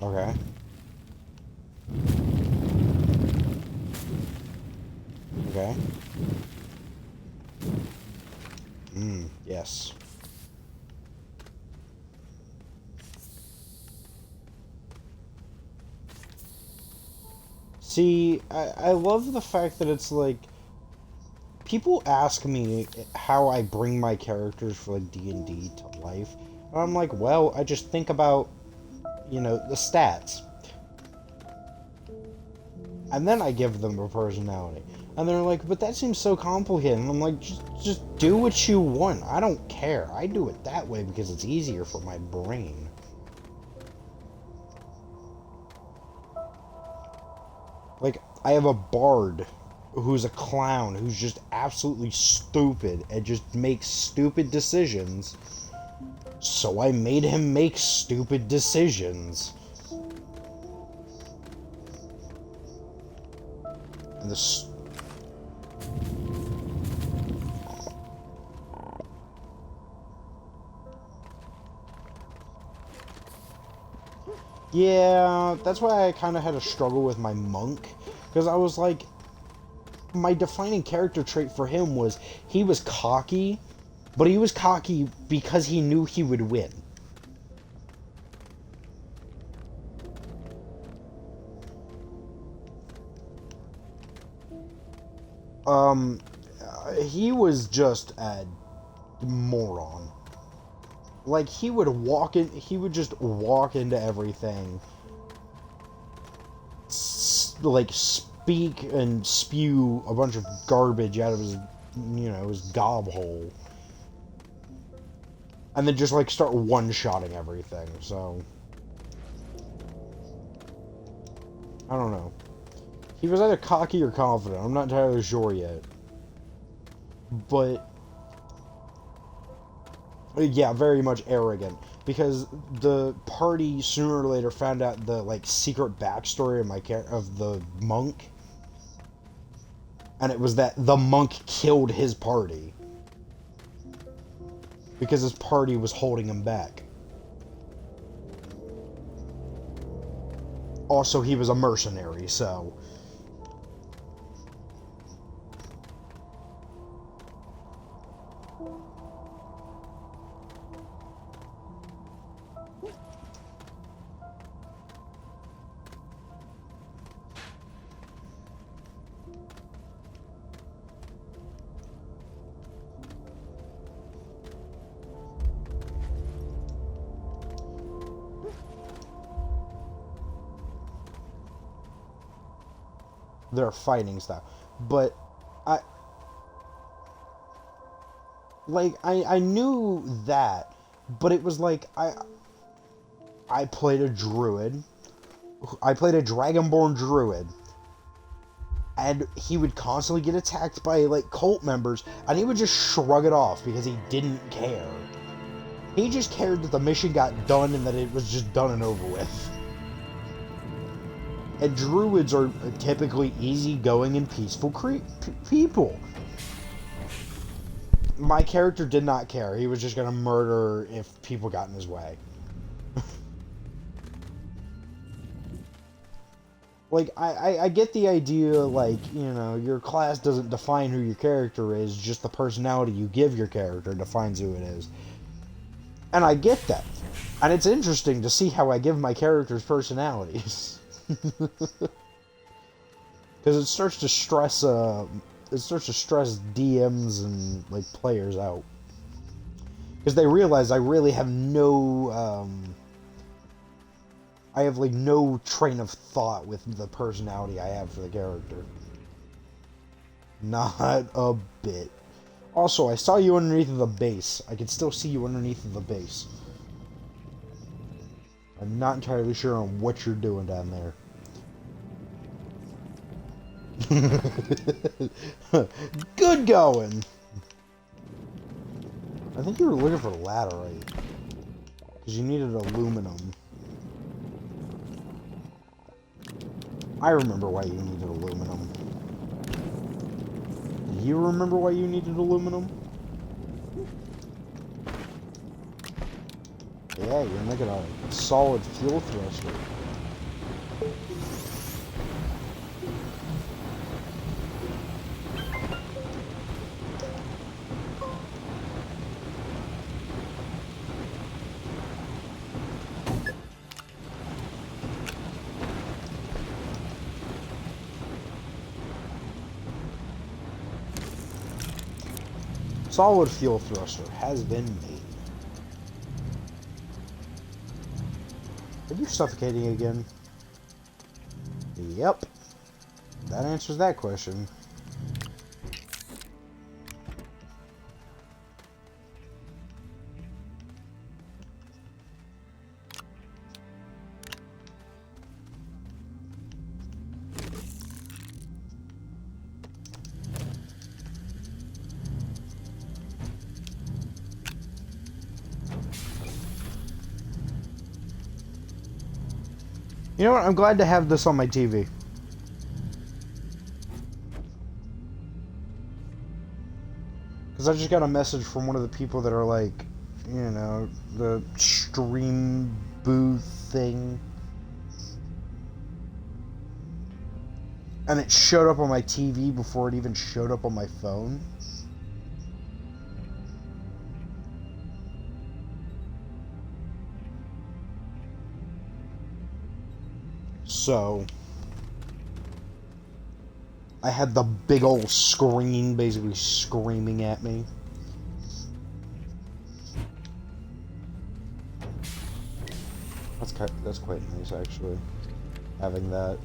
Okay. Okay. Yes. See, I love the fact that it's like, people ask me how I bring my characters for like D&D to life. And I'm like, well, I just think about, you know, the stats. And then I give them a personality. And they're like, but that seems so complicated. And I'm like, just do what you want. I don't care. I do it that way because it's easier for my brain. Like, I have a bard who's a clown who's just absolutely stupid and just makes stupid decisions. So I made him make stupid decisions. And this. Yeah, that's why I kind of had a struggle with my monk. Because I was like, my defining character trait for him was he was cocky, but he was cocky because he knew he would win. He was just a moron. Like, he would just walk into everything, like, speak and spew a bunch of garbage out of his, you know, his gob hole. And then just, like, start one-shotting everything, so. I don't know. He was either cocky or confident, I'm not entirely sure yet. But, yeah, very much arrogant. Because the party sooner or later found out the, like, secret backstory of the monk. And it was that the monk killed his party. Because his party was holding him back. Also, he was a mercenary, so. Their fighting style. But I knew that, but it was like I played a druid. I played a dragonborn druid. And he would constantly get attacked by, like, cult members, and he would just shrug it off because he didn't care. He just cared that the mission got done and that it was just done and over with. And druids are typically easygoing and peaceful people. My character did not care. He was just going to murder if people got in his way. Like, I get the idea, like, you know, your class doesn't define who your character is, just the personality you give your character defines who it is. And I get that. And it's interesting to see how I give my characters personalities. Because it starts to stress, DMs and, like, players out. Because they realize I really have no, I have, like, no train of thought with the personality I have for the character. Not a bit. Also, I saw you underneath of the base. I can still see you underneath of the base. I'm not entirely sure on what you're doing down there. Good going! I think you were looking for laterite. Because you needed aluminum. I remember why you needed aluminum. Do you remember why you needed aluminum? Yeah, you're making a solid fuel thruster. Solid fuel thruster has been made. Are you suffocating again? Yep. That answers that question. You know what? I'm glad to have this on my TV. Because I just got a message from one of the people that are like, you know, the stream booth thing. And it showed up on my TV before it even showed up on my phone. So, I had the big old screen basically screaming at me. That's quite nice, actually, having that.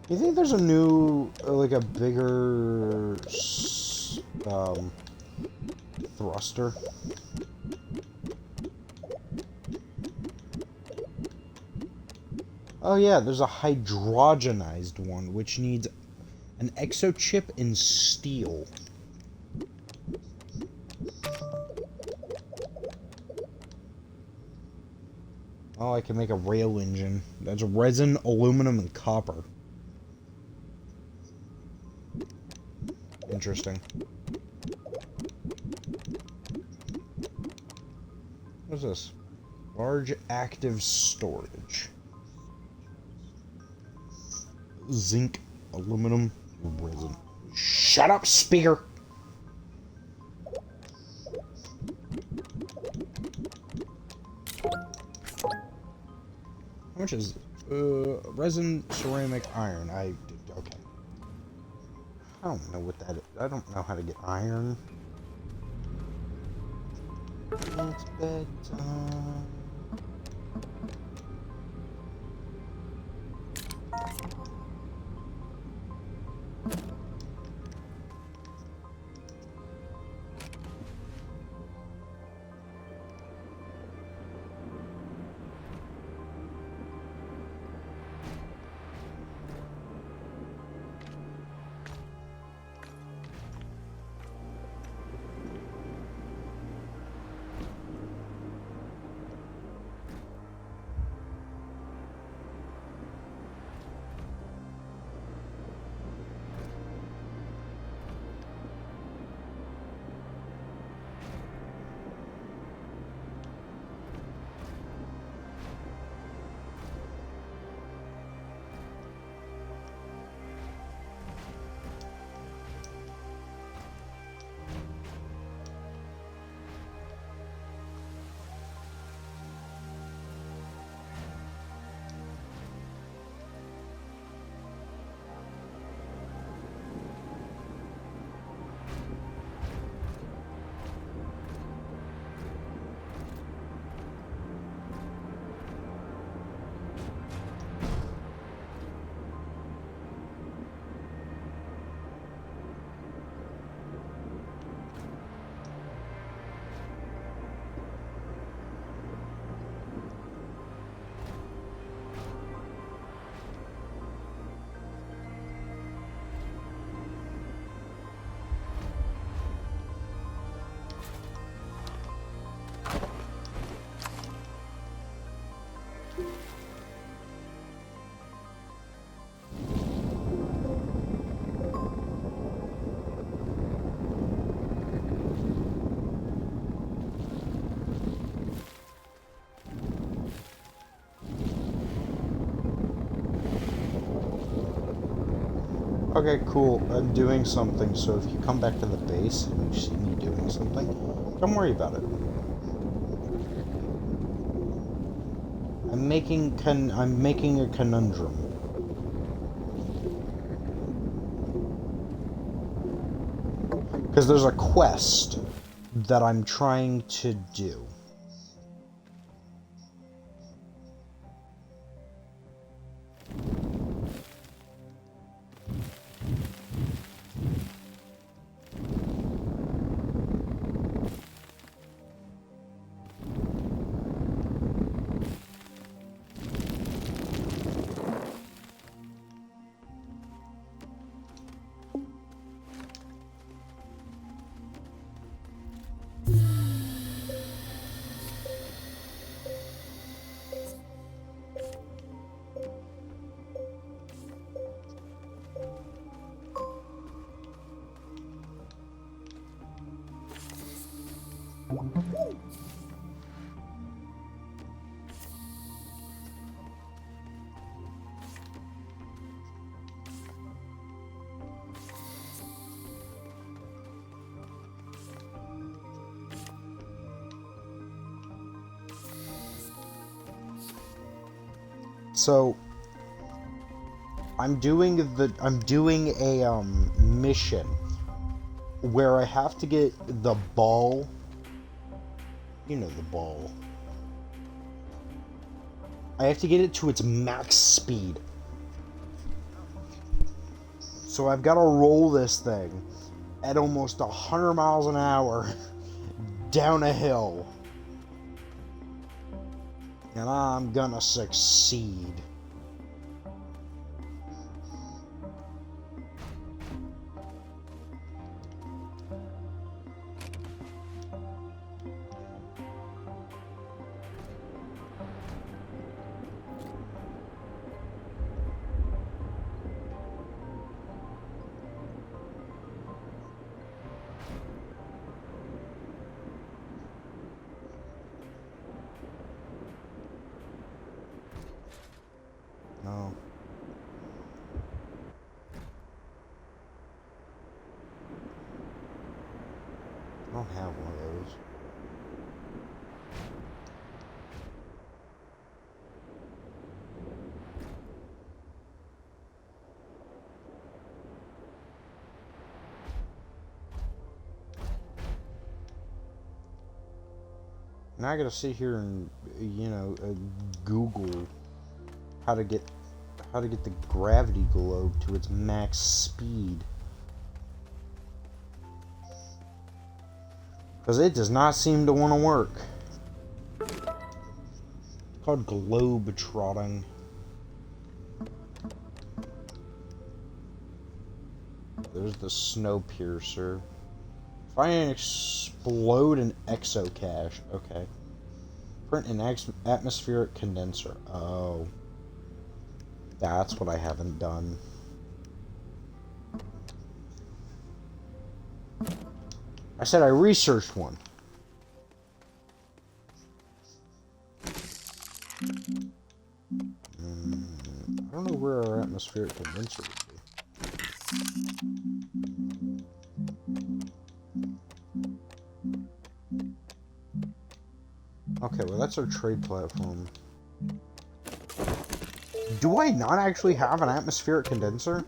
You think there's a new, like a bigger, thruster? Oh yeah, there's a hydrogenized one, which needs an exochip in steel. Oh, I can make a rail engine. That's resin, aluminum, and copper. Interesting. What's this? Large active storage. Zinc, aluminum, resin. Shut up, speaker! How much is resin, ceramic, iron? Okay. I don't know what that is. I don't know how to get iron. It's bedtime. Okay, cool. I'm doing something, so if you come back to the base and you see me doing something, don't worry about it. I'm making a conundrum. Because there's a quest that I'm trying to do. So I'm doing a mission where I have to get the ball. You know the ball. I have to get it to its max speed. So I've got to roll this thing at almost 100 miles an hour down a hill. And I'm gonna succeed. No. I don't have one of those. Now I gotta sit here and, Google how to get the gravity globe to its max speed. Because it does not seem to want to work. It's called globe trotting. There's the Snowpiercer. Find and explode an exocache. Okay. Print an atmospheric condenser. Oh. That's what I haven't done. I said I researched one. I don't know where our atmospheric condenser would be. Okay, well that's our trade platform. Do I not actually have an atmospheric condenser?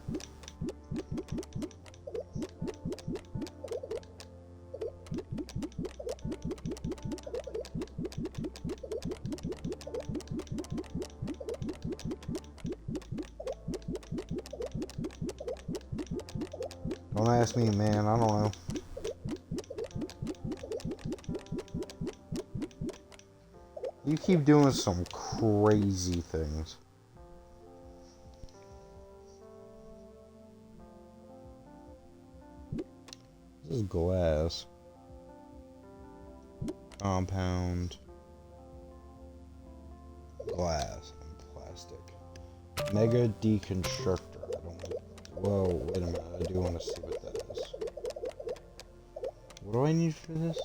Don't ask me, man. I don't know. You keep doing some crazy things. This is glass. Compound. Glass and plastic. Mega deconstructor. I don't. Whoa, wait a minute. I do want to see what that is. What do I need for this?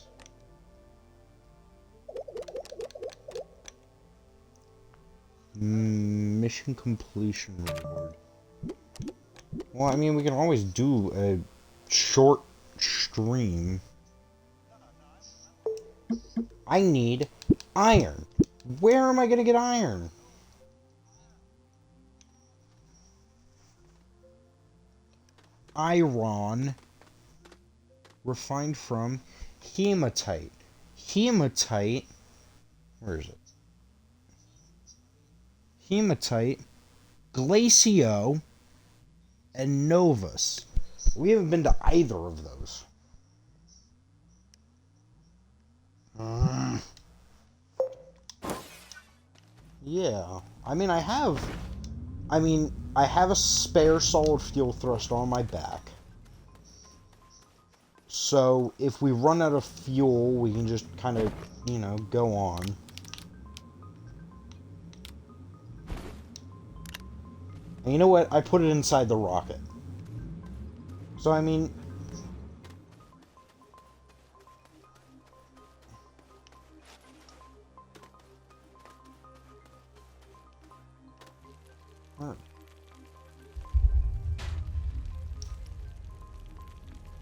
Mission completion reward. Well, I mean, we can always do a short stream. I need iron. Where am I going to get iron? Iron. Refined from hematite. Hematite. Where is it? Hematite. Glacio. And Novus. We haven't been to either of those. Yeah. I mean, I have a spare solid fuel thruster on my back. So, if we run out of fuel, we can just kind of, go on. And you know what? I put it inside the rocket. So, I mean...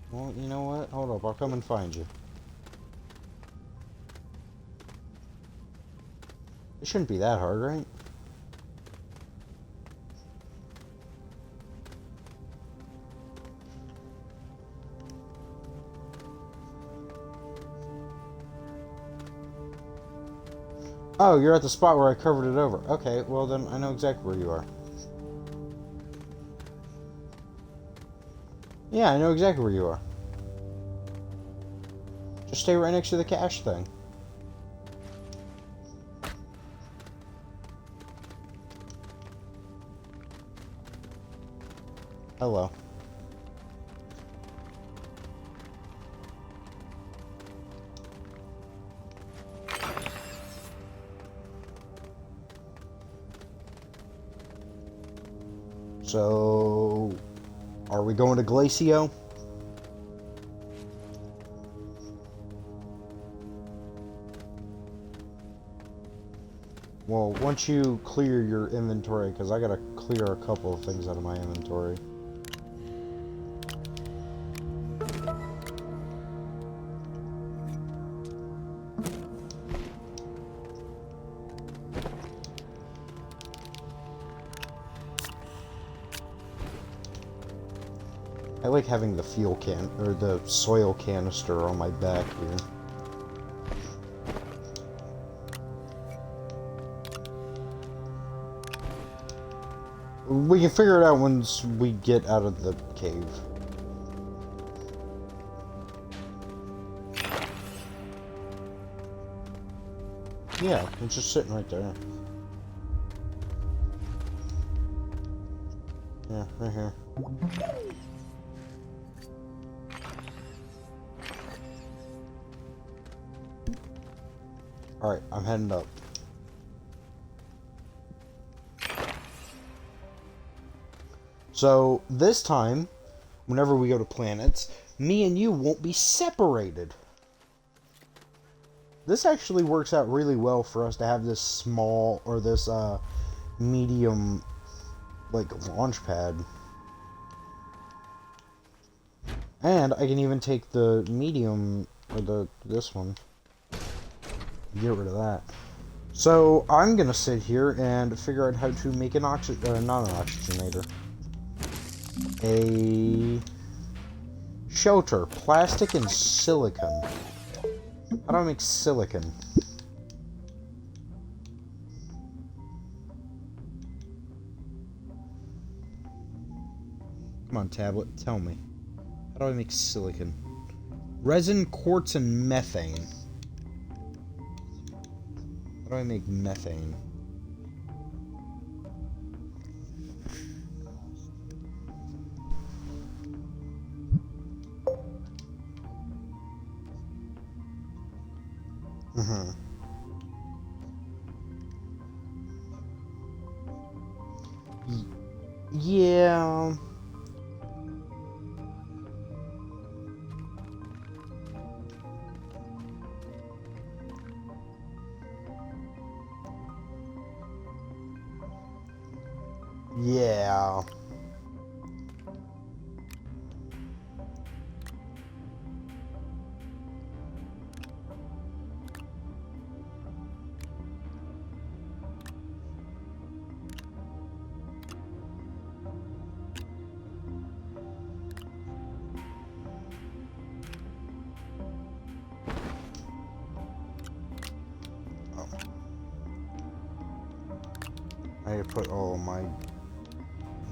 Well, you know what? Hold up, I'll come and find you. It shouldn't be that hard, right? Oh, you're at the spot where I covered it over. Okay, well then I know exactly where you are. Yeah, I know exactly where you are. Just stay right next to the cash thing. Hello. So, are we going to Glacio? Well, once you clear your inventory, because I gotta clear a couple of things out of my inventory. I like having the fuel can, or the soil canister on my back here. We can figure it out once we get out of the cave. Yeah, it's just sitting right there. Yeah, right here. Alright, I'm heading up. So, this time, whenever we go to planets, me and you won't be separated. This actually works out really well for us to have this small, or this, medium, like, launch pad. And I can even take the medium, or this one. Get rid of that. So, I'm gonna sit here and figure out how to make an not an oxygenator. A shelter, plastic and silicon. How do I make silicon? Come on, tablet, tell me. How do I make silicon? Resin, quartz, and methane. How do I make methane? Yeah. Yeah. I need to put all my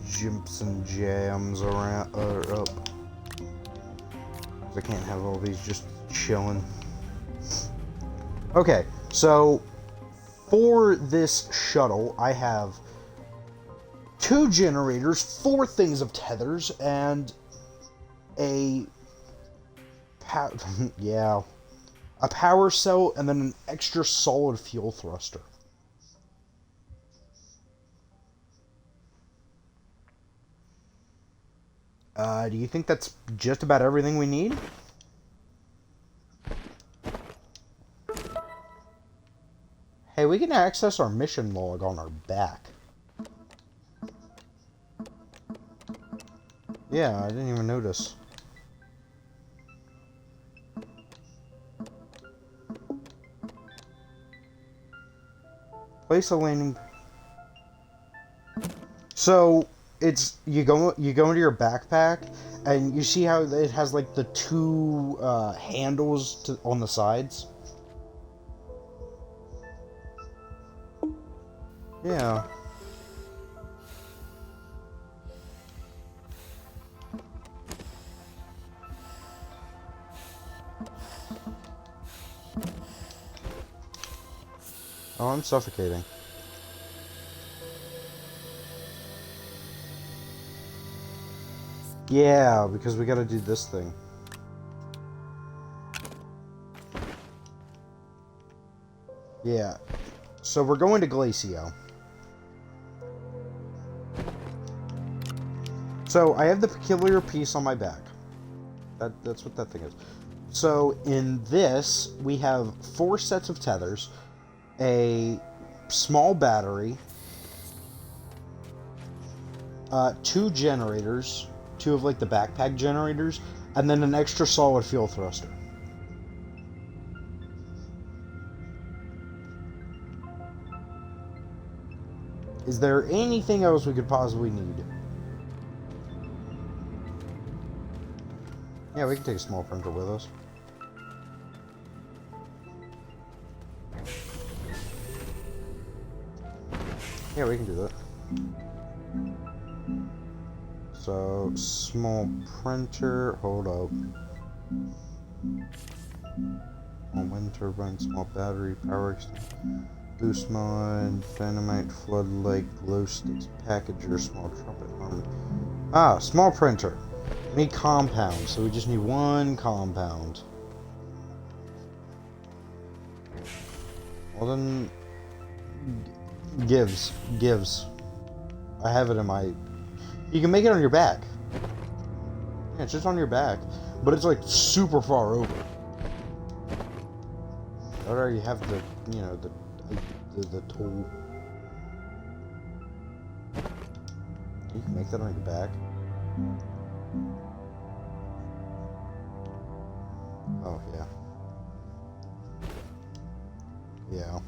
jimps and jams around up. I can't have all these just chilling. Okay, so for this shuttle, I have 2 generators, 4 things of tethers, and a a power cell, and then an extra solid fuel thruster. Do you think that's just about everything we need? Hey, we can access our mission log on our back. Yeah, I didn't even notice. Place a landing. So it's you go into your backpack, and you see how it has like the 2 handles on the sides. Yeah. Oh, I'm suffocating. Yeah, because we gotta do this thing. Yeah. So we're going to Glacio. So I have the peculiar piece on my back. That's what that thing is. So in this, we have 4 sets of tethers, a small battery, 2 generators, 2 of like the backpack generators, and then an extra solid fuel thruster. Is there anything else we could possibly need? Yeah, we can take a small printer with us. Yeah, we can do that. So, small printer, hold up. Small wind turbine, small battery, power extension, boost mod, dynamite, floodlight, glow sticks, packager, small trumpet armor. Ah, small printer. We need compounds, so we just need 1 compound. Well then, gives. I have it in my... You can make it on your back. Yeah, it's just on your back. But it's like super far over. I already have the, you know, the tool. You can make that on your back. Oh, yeah. Yeah.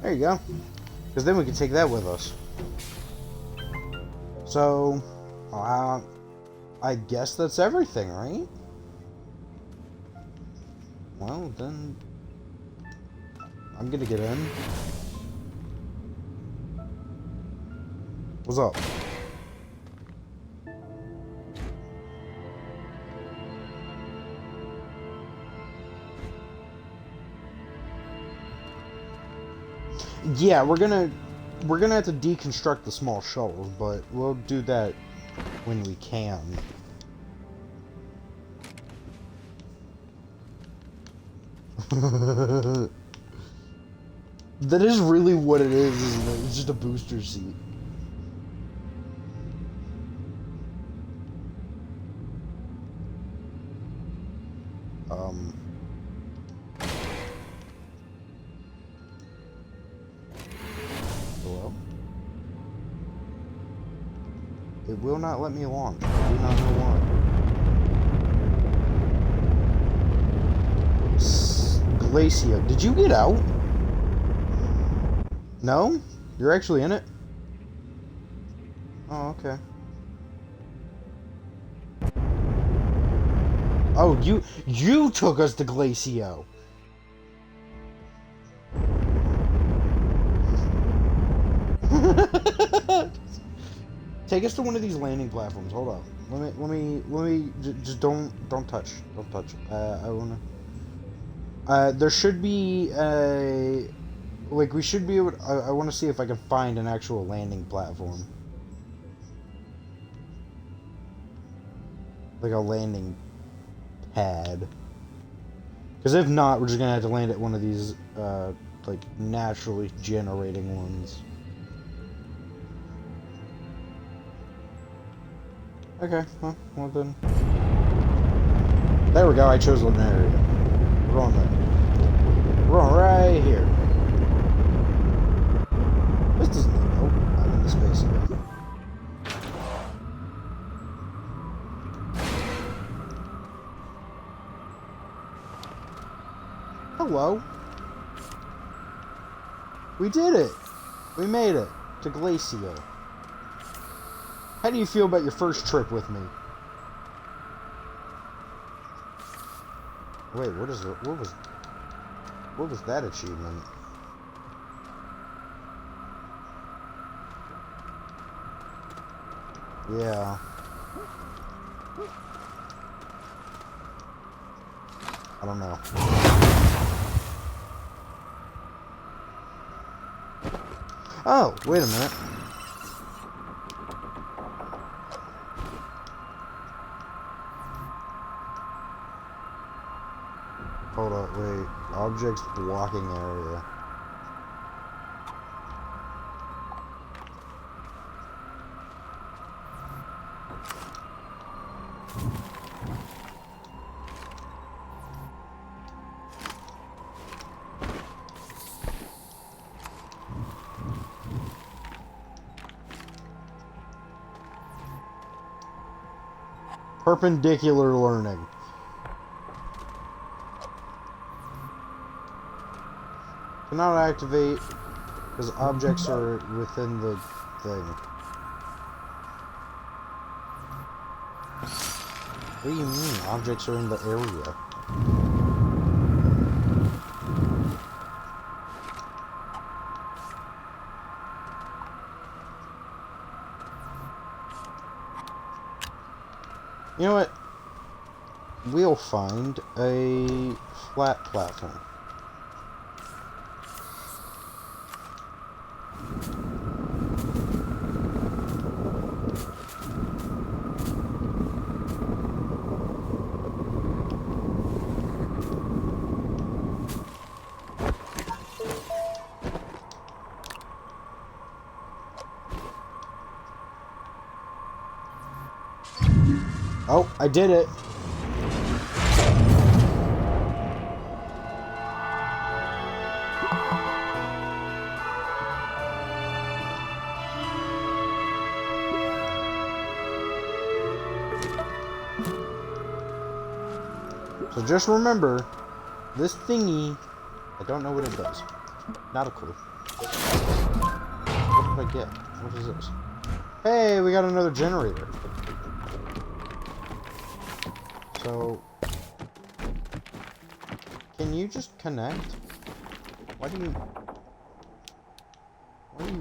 There you go. Because then we can take that with us. So, I guess that's everything, right? Well, then... I'm gonna get in. What's up? Yeah, we're gonna have to deconstruct the small shuttles, but we'll do that when we can. That is really what it is, isn't it? It's just a booster seat. Hello? It will not let me launch. I do not know why. Glacio, did you get out? No? You're actually in it? Oh, okay. Oh, you took us to Glacio. Take us to one of these landing platforms. Hold up. Let me. Just don't touch. Don't touch. I wanna. There should be a. Like, we should be able to, I want to see if I can find an actual landing platform. Like a landing pad. Because if not, we're just gonna have to land at one of these, like, naturally generating ones. Okay, well then. There we go, I chose an area. We're going there. We're going right here. This doesn't look. Oh, I'm in the space again. Hello. We did it. We made it to Glacio. How do you feel about your first trip with me? Wait, what was that achievement? Yeah. I don't know. Oh, wait a minute. Hold up, wait. Objects blocking area. Perpendicular learning. Cannot activate because objects are within the thing. What do you mean? Objects are in the area. You know what? We'll find a flat platform. Oh, I did it. So just remember, this thingy, I don't know what it does. Not a clue. What did I get? What is this? Hey, we got another generator. So, can you just connect? Why do you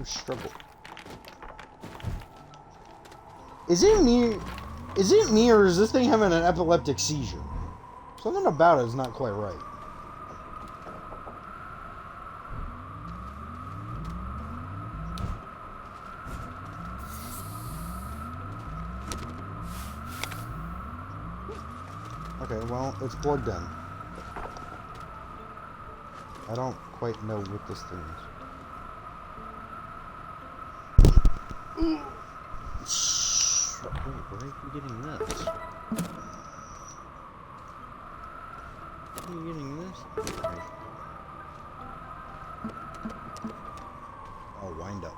struggle? Is it me, or is this thing having an epileptic seizure? Something about it is not quite right. Okay, well, it's plugged in. I don't quite know what this thing is. Wait, where are you getting this? Where are you getting this? Oh, wind up.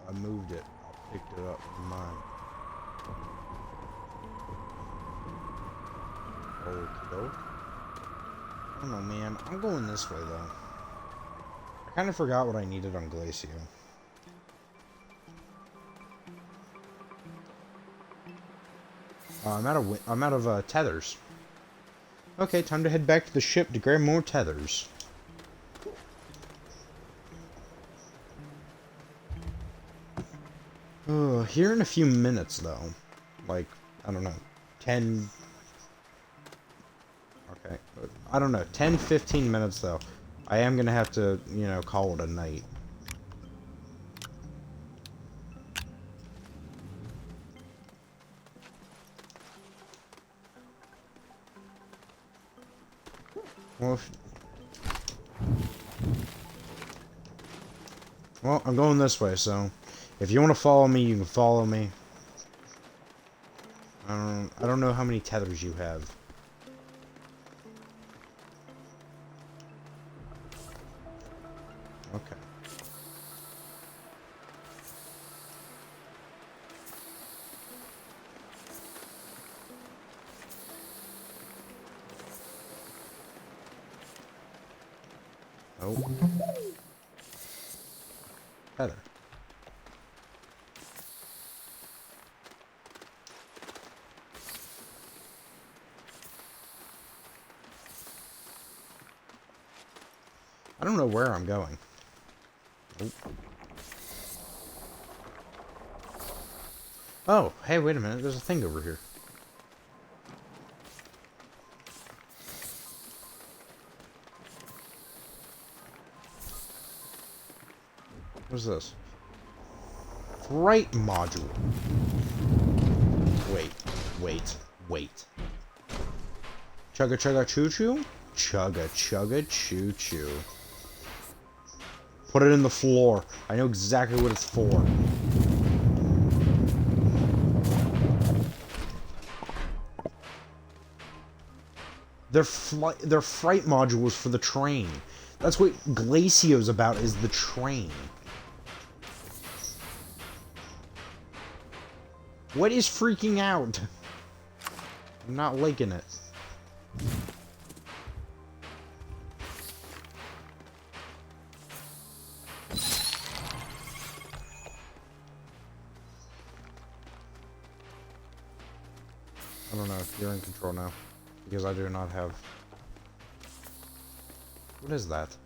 I moved it. I picked it up in mine. Okey-doke. I don't know, man. I'm going this way, though. I kind of forgot what I needed on Glacio. I'm out of tethers. Okay, time to head back to the ship to grab more tethers. here in a few minutes, though, like, I don't know, 10... Okay, I don't know, 10, 15 minutes, though, I am gonna have to, you know, call it a night. Well, I'm going this way, so if you want to follow me, you can follow me. I don't know how many tethers you have. Okay. Oh. Tether. I don't know where I'm going. Nope. Oh, hey, wait a minute. There's a thing over here. What's this? Fright module. Wait. Chugga chugga choo choo? Chugga chugga choo choo. Put it in the floor. I know exactly what it's for. They're fright modules for the train. That's what Glacio's about, is the train. What is freaking out? I'm not liking it. I don't know if you're in control now, because I do not have... What is that?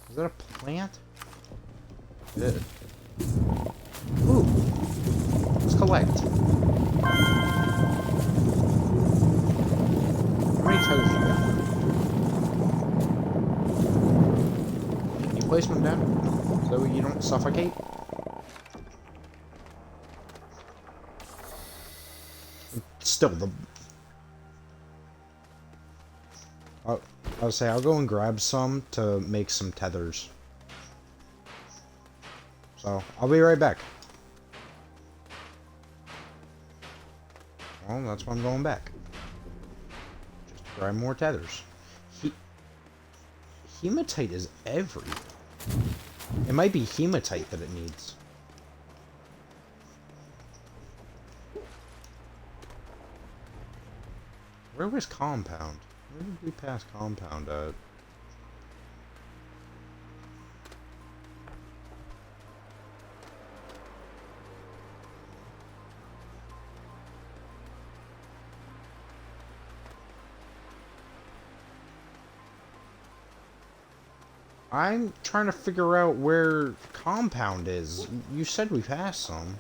Is that a plant? It is. Ooh! Let's collect. How many tethers you got? Can you place them down so you don't suffocate? Still, the... I'll say, I'll go and grab some to make some tethers. So, I'll be right back. Well, that's why I'm going back. Just to grab more tethers. Hematite is everywhere. It might be hematite that it needs. Where was compound? Where did we pass compound at? I'm trying to figure out where compound is. You said we passed some.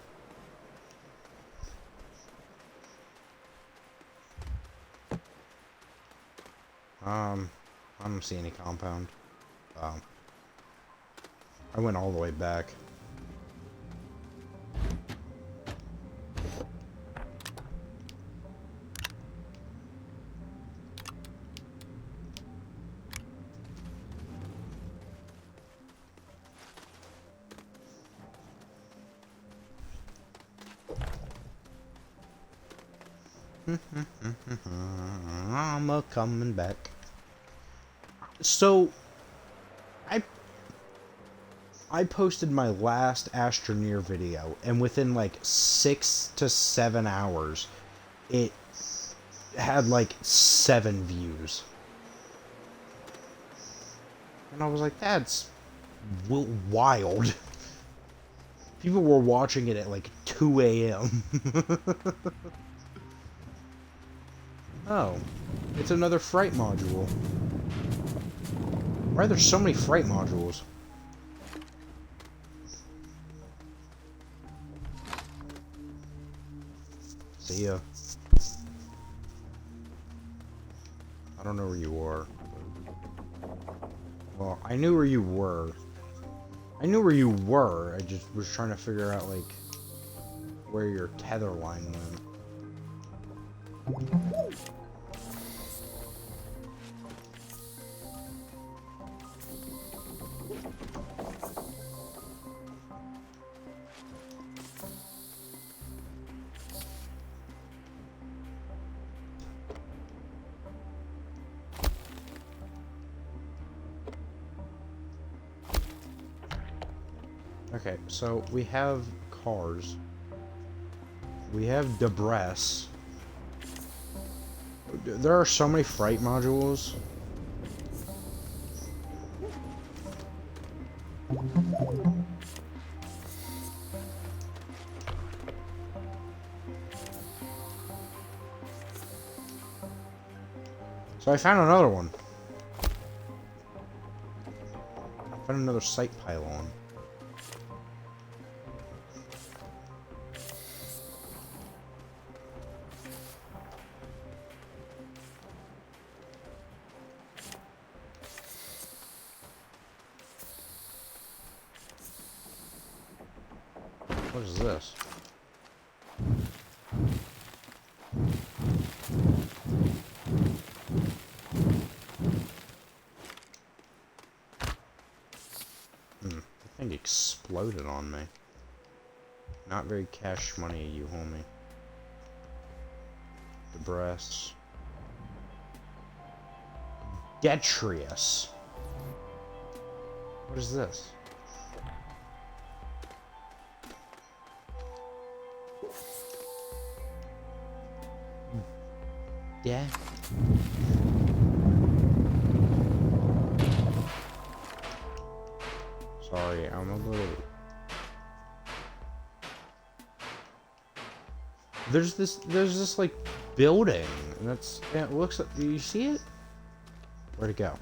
I don't see any compound. I went all the way back. I'm a-coming back. So, I posted my last Astroneer video, and within like 6 to 7 hours, it had like 7 views. And I was like, that's wild. People were watching it at like 2 a.m. Oh, it's another fright module. Why are there so many fright modules? See ya. I don't know where you are. Well, I knew where you were. I knew where you were. I just was trying to figure out, like, where your tether line went. Okay, so we have cars. We have debris. There are so many fright modules. So I found another one. I found another sight pylon. What is this? The thing exploded on me. Not very cash money, you homie. The breasts. Detrius. What is this? Yeah. Sorry, I'm a little... There's this like building, and it looks like, do you see it? Where'd it go?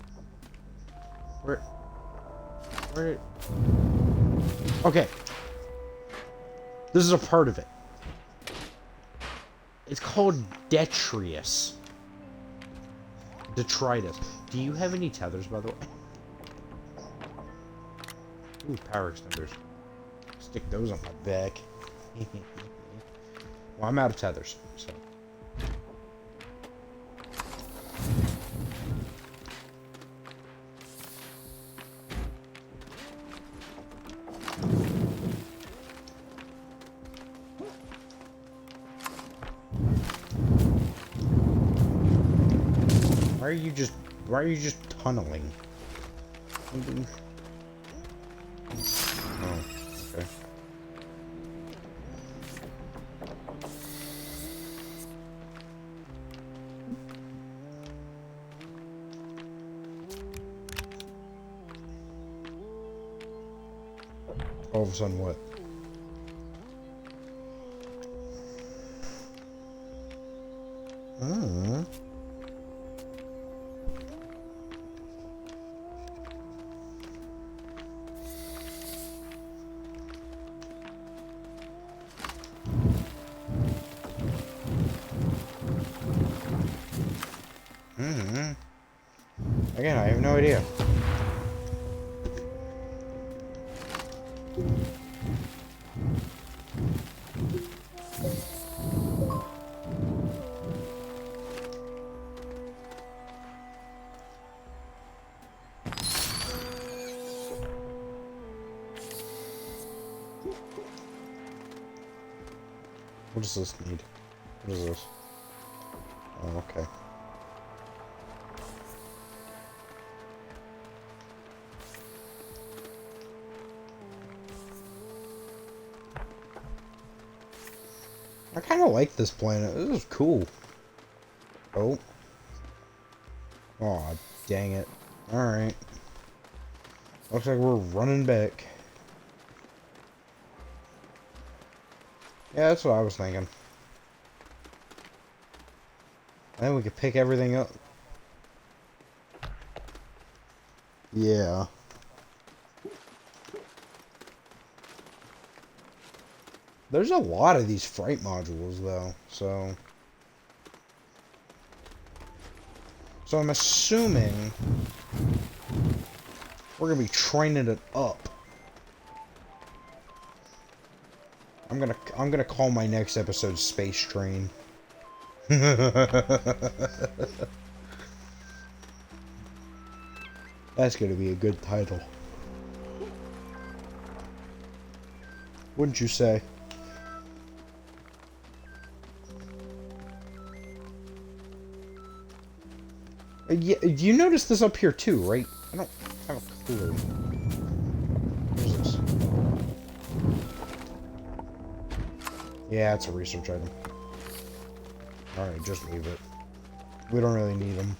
Where did... Okay. This is a part of it. It's called Detrius. Detritus. Do you have any tethers, by the way? Ooh, power extenders. Stick those on my back. Well, I'm out of tethers, so. Why are you just tunneling? Oh, okay. All of a sudden, what? Again, I have no idea. What does this need? What is this? Oh, okay. I kind of like this planet. This is cool. Oh. Aw, dang it. Alright. Looks like we're running back. Yeah, that's what I was thinking. And then we could pick everything up. Yeah. There's a lot of these fright modules, though, so... So I'm assuming we're gonna be training it up. I'm gonna call my next episode Space Train. That's gonna be a good title. Wouldn't you say? Yeah, you notice this up here too, right? I don't have a clue. What is this? Yeah, it's a research item. Alright, just leave it. We don't really need them.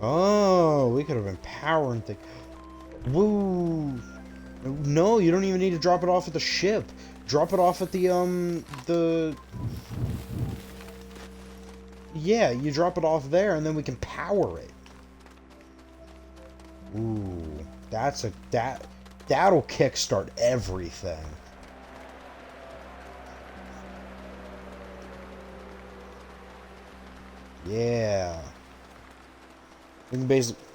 Oh, we could have been powering things. Woo! No, you don't even need to drop it off at the ship. Drop it off at the... Yeah, you drop it off there, and then we can power it. Ooh, that'll kickstart everything. Yeah. We can basically...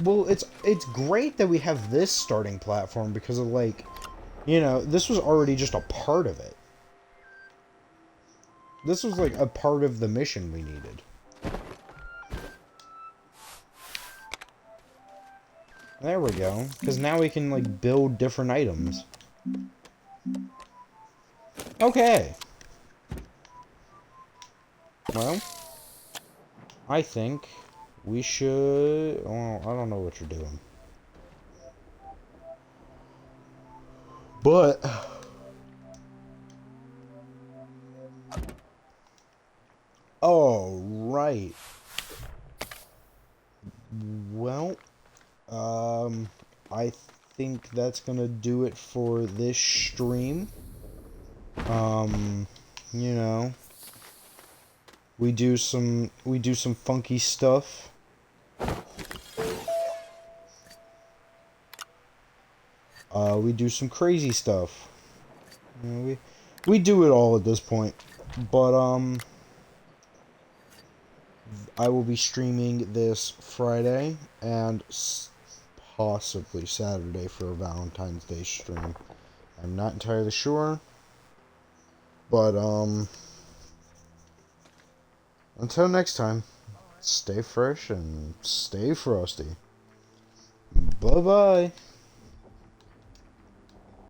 Well, it's great that we have this starting platform because of, like, you know, this was already just a part of it. This was, like, a part of the mission we needed. There we go. Because now we can, like, build different items. Okay. Well, I think we should... Well, I don't know what you're doing. But... Oh, right. Well, I think that's gonna do it for this stream. You know, we do some funky stuff. We do some crazy stuff. You know, we do it all at this point. But I will be streaming this Friday and possibly Saturday for a Valentine's Day stream. I'm not entirely sure. But until next time, stay fresh and stay frosty. Bye-bye.